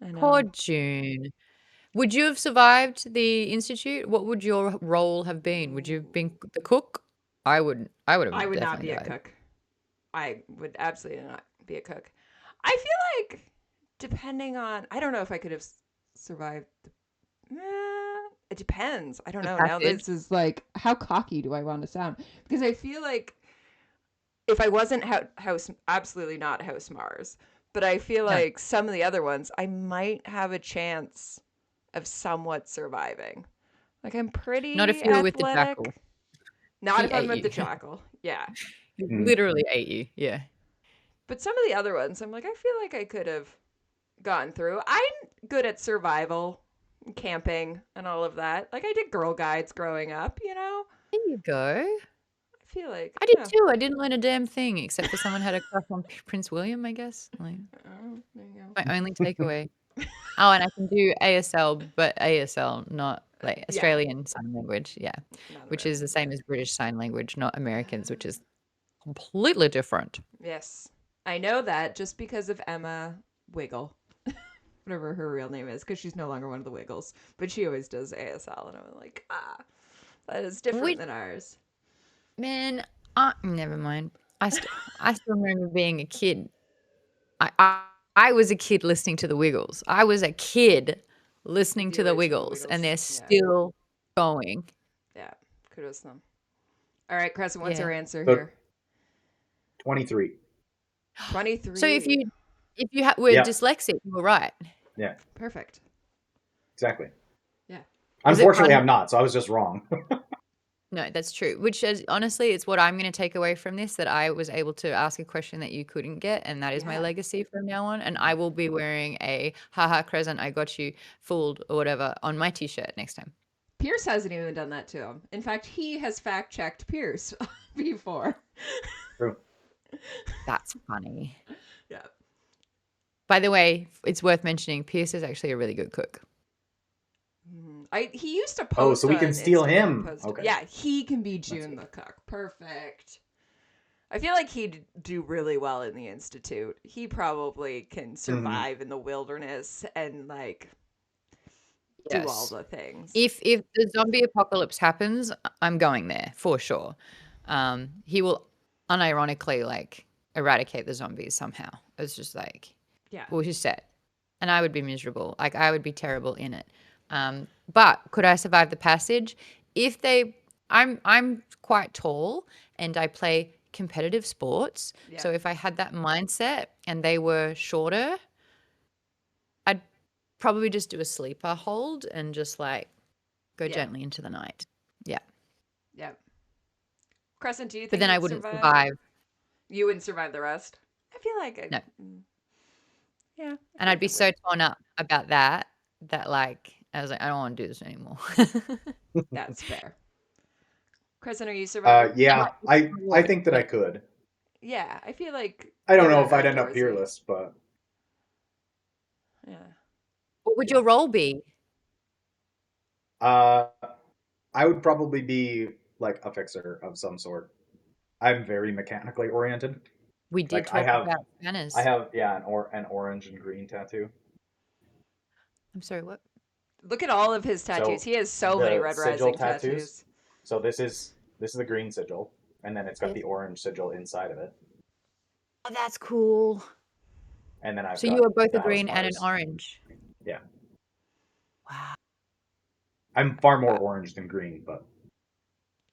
I know. Poor June. Would you have survived the institute? What would your role have been? Would you have been the cook? I wouldn't. I would have I would not definitely be a died. cook. I would absolutely not be a cook. I feel like depending on, I don't know if I could have survived. It depends. I don't The know. Now passage. this is like, how cocky do I want to sound? Because I feel like if I wasn't House, absolutely not House Mars, but I feel No. like some of the other ones, I might have a chance of somewhat surviving. Like I'm pretty Not if you were with the athletic. jackal. Not He if I'm ate with you. the jackal. Yeah. He Mm. literally ate you. Yeah. But some of the other ones, I'm like, I feel like I could have gotten through. I'm good at survival, camping, and all of that. Like I did Girl Guides growing up, you know? There you go. I feel like I did too. I didn't learn a damn thing except for someone had a crush on Prince William, I guess. Like Oh, there you go. my only takeaway. Oh, and I can do ASL, but ASL, not like Yeah. Australian Sign Language. Yeah. Not Which is the American. same as British Sign Language, not Americans, which is completely different. Yes. I know that just because of Emma Wiggle. Whatever her real name is, because she's no longer one of the Wiggles. But she always does ASL, and I'm like, that is different Which- than ours. Man, never mind. I still remember being a kid. I was a kid listening to the Wiggles. I was a kid listening The to the original Wiggles, and they're Wiggles, yeah. still going. Yeah, kudos to them. All right, Crescent, what's Yeah. our answer So- here? 23. 23. So if you were Yeah. dyslexic, you were right. Perfect. Exactly. Yeah. Is it Unfortunately, fun? I'm not, so I was just wrong. No, that's true. Which is honestly, it's what I'm going to take away from this, that I was able to ask a question that you couldn't get, and that is my Yeah. legacy from now on. And I will be wearing a haha Crescent, I got you fooled or whatever on my t-shirt next time. Pierce hasn't even done that to him. In fact, he has fact checked Pierce before. True. That's funny. Yeah. By the way, it's worth mentioning Pierce is actually a really good cook. He used to post. Oh, so we can on steal Instagram, him. post- Okay. Yeah, he can be June good. the cook. Perfect. I feel like he'd do really well in the Institute. He probably can survive in the wilderness and like do all Yes. the things. If the zombie apocalypse happens, I'm going there for sure. He will unironically like eradicate the zombies somehow. It's just like, Yeah. well, he's set, and I would be miserable. Like I would be terrible in it. But could I survive the passage? I'm quite tall and I play competitive sports. Yeah. So if I had that mindset and they were shorter, I'd probably just do a sleeper hold and just like go Yeah. gently into the night. Yeah. Yep. Crescent, do you But think then I you'd wouldn't survive? survive. You wouldn't survive the rest. I feel like No. yeah. I And feel I'd like be I so would. torn up about that like I was like, I don't want to do this anymore. That's fair. Crescent, are you surviving? Yeah, I Reward. think that I could. Yeah, I feel like I don't know you're if I'd end up outdoorsy. peerless, but Yeah. What would Yeah. your role be? I would probably be like a fixer of some sort. I'm very mechanically oriented. We did Like I talk have, about scanners. I have, yeah, an orange and green tattoo. I'm sorry, what? Look at all of his tattoos. So He has so many the Red sigil Rising tattoos. tattoos. So this is a green sigil, and then it's got Yes. the orange sigil inside of it, Oh, that's cool. and then I've So you got are both the a House green and an Mars. orange. Yeah, Wow. I'm far more orange than green, but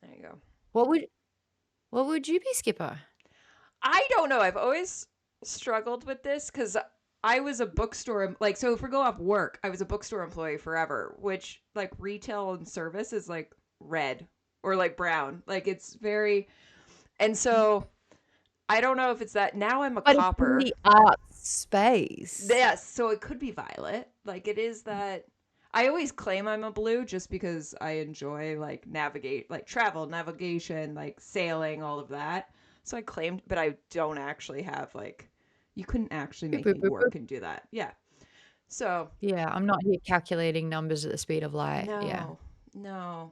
There you go. What would you be, Skipper? I don't know. I've always struggled with this because I was a bookstore like so if we go off work, I was a bookstore employee forever, which like retail and service is like red or like brown. Like it's very and so I don't know if it's that now I'm a But it's in copper. the art space. Yes, so it could be violet. Like it is that I always claim I'm a blue just because I enjoy like navigate like travel, navigation, like sailing, all of that. So I claimed but I don't actually have like you couldn't actually Boop, make boop, me boop, work boop. and do that. Yeah. So Yeah, I'm not here calculating numbers at the speed of light. Yeah. no.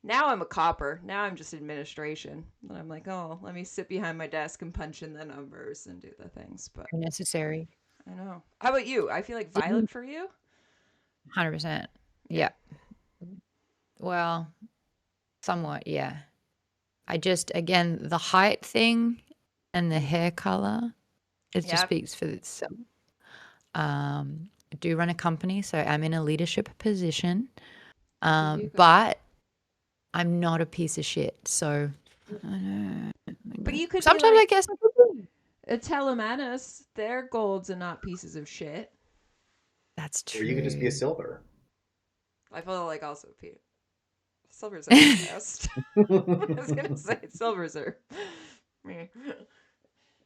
Now I'm a copper. Now I'm just administration. And I'm like, oh, let me sit behind my desk and punch in the numbers and do the things. But Necessary. I know. How about you? I feel like violet for you. 100%. Yeah. Well, somewhat, yeah. I just, again, the height thing and the hair color, it just Yep. speaks for itself. I do run a company, so I'm in a leadership position. You go. But I'm not a piece of shit. So I know. But you could Sometimes be like I guess I could be. a Telemanus. They're golds and not pieces of shit. That's or you could just be a true. silver. I feel like also Pete. Silvers are the best. I was gonna say silvers are. Me.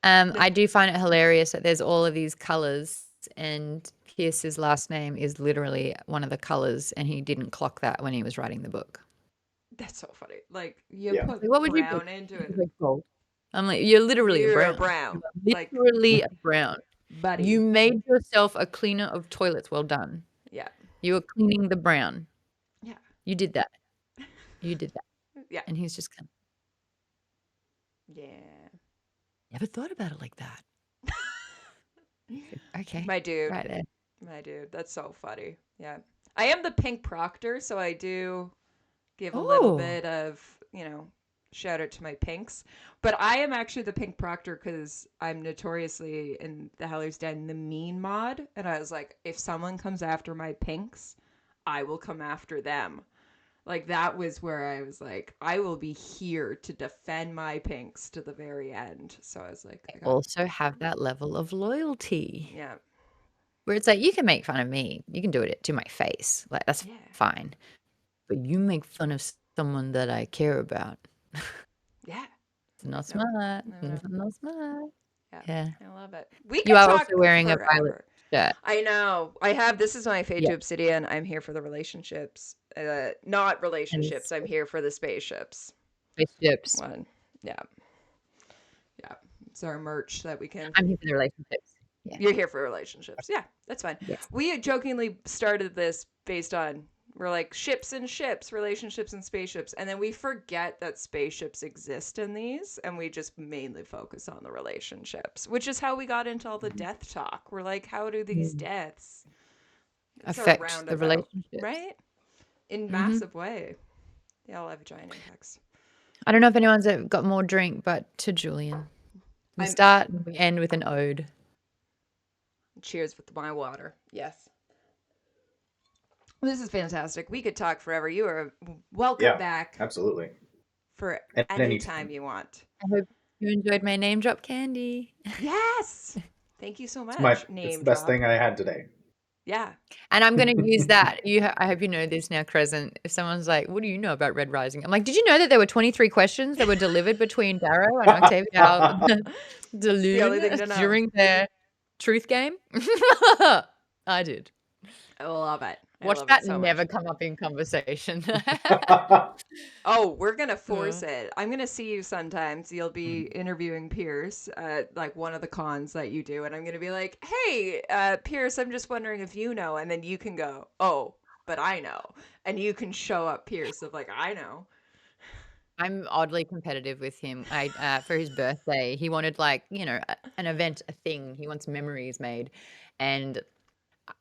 I do find it hilarious that there's all of these colors, and Pierce's last name is literally one of the colors, and he didn't clock that when he was writing the book. That's so funny. Like you Yeah. put Like, what would you brown put? into He's it. like, gold. I'm like, you're literally a You're a brown. brown. You're Like literally a brown. buddy. You made yourself a cleaner of toilets. Well done. Yeah. You were cleaning the brown. Yeah. You did that. You did that. Yeah. And he's just kind of, Yeah. never thought about it like that. Okay. My dude. Right there. My dude. That's so funny. Yeah. I am the pink proctor, so I do give a little Oh. bit of, shout out to my pinks. But I am actually the pink proctor because I'm notoriously in the Howler's Den the mean mod. And I was like, if someone comes after my pinks, I will come after them. Like that was where I was like, I will be here to defend my pinks to the very end. So I was like, Also have that level of loyalty. yeah. Where it's like, you can make fun of me. You can do it to my face. Like, that's fine. But you make fun of someone that I care about. Yeah. It's not smart. It's not smart. Yeah. I love it. We You can are talk also wearing forever. a violet shirt. I know. I have. This is my fade to Yeah. obsidian. I'm here for the relationships. Not relationships. I'm here for the spaceships. Spaceships. One. Yeah. Yeah. It's our merch that we can. I'm here for the relationships. Yeah. You're here for relationships. Yeah, that's fine. Yes. We jokingly started this based on we're like ships and ships, relationships and spaceships, and then we forget that spaceships exist in these, and we just mainly focus on the relationships, which is how we got into all the death talk. We're like, how do these deaths affect the relationships, right? In massive way. They all have giant impacts. I don't know if anyone's got more drink, but to Julian. We start and we end with an ode. Cheers with my water. Yes. This is fantastic. We could talk forever. You are welcome back. Absolutely. For At any time you want. I hope you enjoyed my name drop candy. Yes. Thank you so much. It's the best thing I had today. Yeah. And I'm going to use that. I hope you know this now, Crescent. If someone's like, what do you know about Red Rising? I'm like, did you know that there were 23 questions that were delivered between Darrow and Octavia It's the only thing Deloon to know. during their truth game? I did. I love it. I Watch love that it so never much. come up in conversation. Oh, we're gonna Uh, force it. I'm gonna see you sometimes. You'll be interviewing Pierce at like one of the cons that you do, and I'm gonna be like, "Hey, Pierce, I'm just wondering if you know," and then you can go, "Oh, but I know," and you can show up Pierce of like, "I know." I'm oddly competitive with him. For his birthday, he wanted like, an event, a thing. He wants memories made. And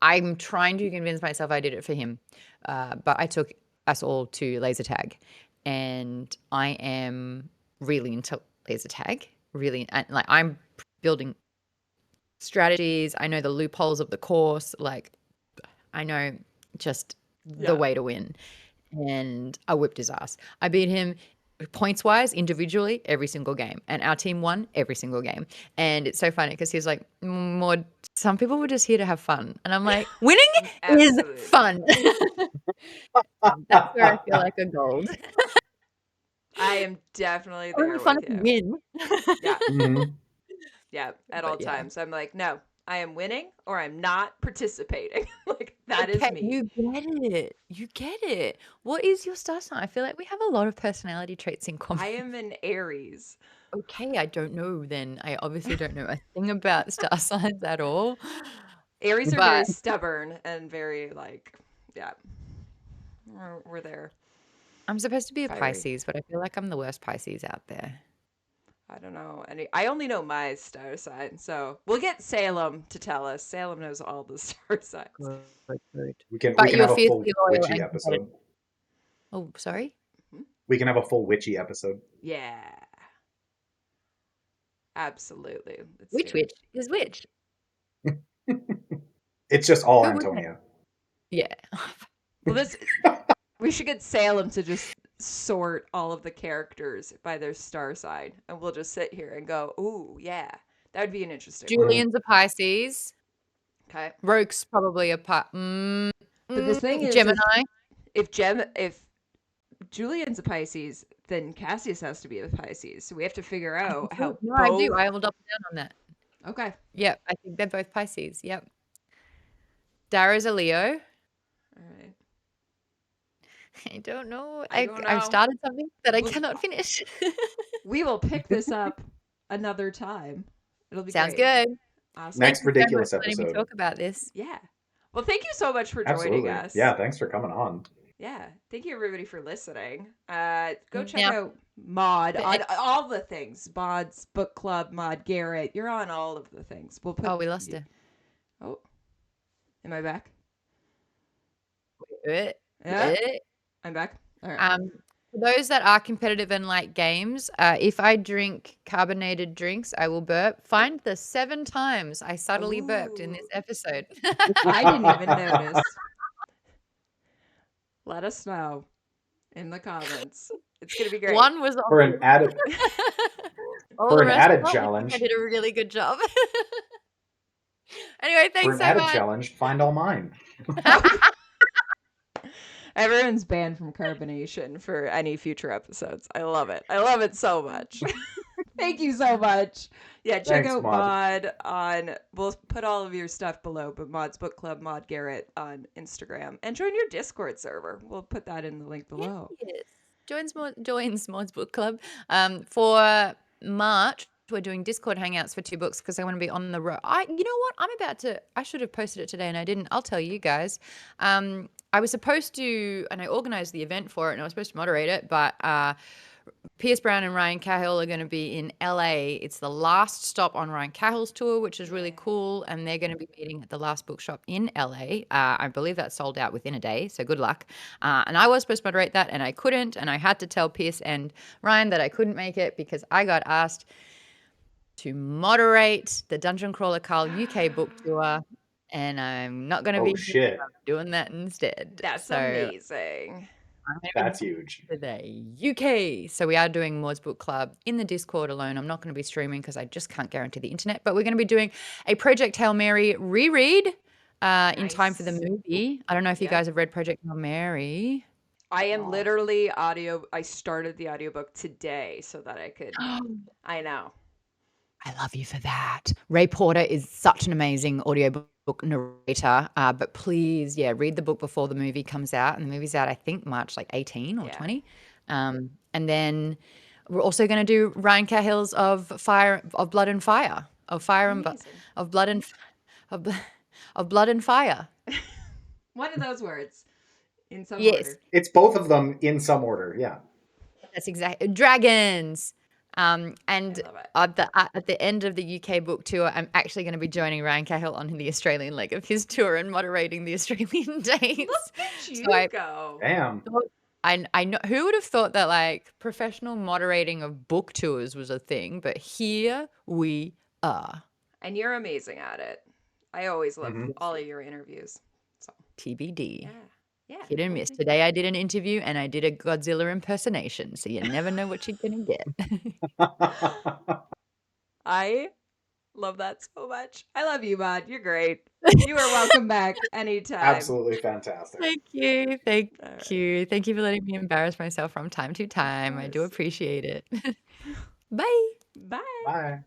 I'm trying to convince myself I did it for him. But I took us all to laser tag, and I am really into laser tag. Really, and like I'm building strategies. I know the loopholes of the course. Like I know just the Yeah. way to win. And I whipped his ass. I beat him points wise individually every single game, and our team won every single game. And it's so funny because he's like, Maud, some people were just here to have fun, and I'm like, winning is Absolutely. fun. That's where I feel like a gold. I am definitely It would there be fun with if we you. win. Yeah. Mhm. Yeah, at all But yeah. times. I'm like, no, I am winning or I'm not participating. Like that is Okay, me. you get it. You get it. What is your star sign? I feel like we have a lot of personality traits in common. I am an Aries. Okay, I don't know then. I obviously don't know a thing about star signs at all. Aries are very But stubborn and very like, yeah, we're there. I'm supposed to be a Fiery. Pisces, but I feel like I'm the worst Pisces out there. I don't know any. I only know my star sign, so we'll get Salem to tell us. Salem knows all the star signs. Good, good. We But can you're have a full fiercely loyal witchy and competitive. episode. Oh, sorry? We can have a full witchy episode. Yeah, absolutely. Let's Which do it. is which? It's just all Who would know? Antonia. Yeah. Well, we should get Salem to just sort all of the characters by their star sign, and we'll just sit here and go, "Ooh, yeah, that would be an interesting one." Julian's a Pisces. Okay, Roke's probably a but the thing is Gemini. if Julian's a Pisces, then Cassius has to be a Pisces. So we have to figure out how No, both. I do. I will double down on that. Okay. Yep, I think they're both Pisces. Yep. Darrow's a Leo. All right. I don't know. I don't know. I've started something that I We'll- cannot finish. We will pick this up another time. It'll be Sounds great. good. Awesome. Next Thank you so ridiculous much for letting me episode. talk about this. Yeah. Well, thank you so much for Absolutely. joining us. Yeah, thanks for coming on. Yeah. Thank you everybody for listening. Go check Now- out Maude But- on all the things. Maude's book club, Maude Garrett. You're on all of the things. We'll put Oh, we lost her. Oh. Am I back? Yeah. Yeah. I'm back. All right. For those that are competitive and like games, if I drink carbonated drinks, I will burp. Find the 7 times I subtly burped in this Ooh. episode. I didn't even notice. Let us know in the comments. It's gonna be great. One was For an added all for the an rest added of it, I think challenge. I did a really good job. Anyway, for thanks an so added much. challenge, find all mine. Everyone's banned from carbonation for any future episodes. I love it. I love it so much. Thank you so much. Yeah, check Thanks, out Maude. Maude on. We'll put all of your stuff below, but Maude's Book Club, Maude Garrett on Instagram, and join your Discord server. We'll put that in the link below. Yes. Joins Maud's Book Club. For March, we're doing Discord hangouts for 2 books because I want to be on the road. You know what? I should have posted it today and I didn't. I'll tell you guys. I was supposed to, and I organized the event for it, and I was supposed to moderate it, but Pierce Brown and Ryan Cahill are going to be in LA. It's the last stop on Ryan Cahill's tour, which is really cool, and they're going to be meeting at the last bookshop in LA. I believe that sold out within a day, so good luck. And I was supposed to moderate that, and I couldn't, and I had to tell Pierce and Ryan that I couldn't make it because I got asked to moderate the Dungeon Crawler Carl UK book tour, and I'm not going to Oh be shit. doing that instead. That's So amazing. I'm gonna be That's huge. to the UK. So we are doing Maud's Book Club in the Discord alone. I'm not going to be streaming because I just can't guarantee the internet. But we're going to be doing a Project Hail Mary reread in time for the Nice. movie. I don't know if you Yep. guys have read Project Hail Mary. I am Oh, literally I started the audiobook today so that I could. I know. I love you for that. Ray Porter is such an amazing audiobook narrator. But please, yeah, read the book before the movie comes out. And the movie's out, I think, March like 18 or Yeah. 20. And then we're also going to do Ryan Cahill's of Blood and Fire, of Fire and Amazing. of Blood and of, of Blood and Fire. One of those words in some Yes, order. it's both of them in some order. Yeah. that's exactly dragons. And I love it. at the end of the UK book tour, I'm actually going to be joining Ryan Cahill on the Australian leg of his tour and moderating the Australian dates. Look at you So I go. Damn. thought, I know who would have thought that like professional moderating of book tours was a thing, but here we are. And you're amazing at it. I always love Mhm. all of your interviews. So TBD. yeah. Yeah. Hit and we'll miss. see. Today I did an interview and I did a Godzilla impersonation, so you never know what you're gonna get. I love that so much. I love you, Maude. You're great. You are welcome back anytime. Absolutely fantastic. Thank you. Thank All right. you. Thank you for letting me embarrass myself from time to time. I do course. appreciate it. Bye. Bye. Bye.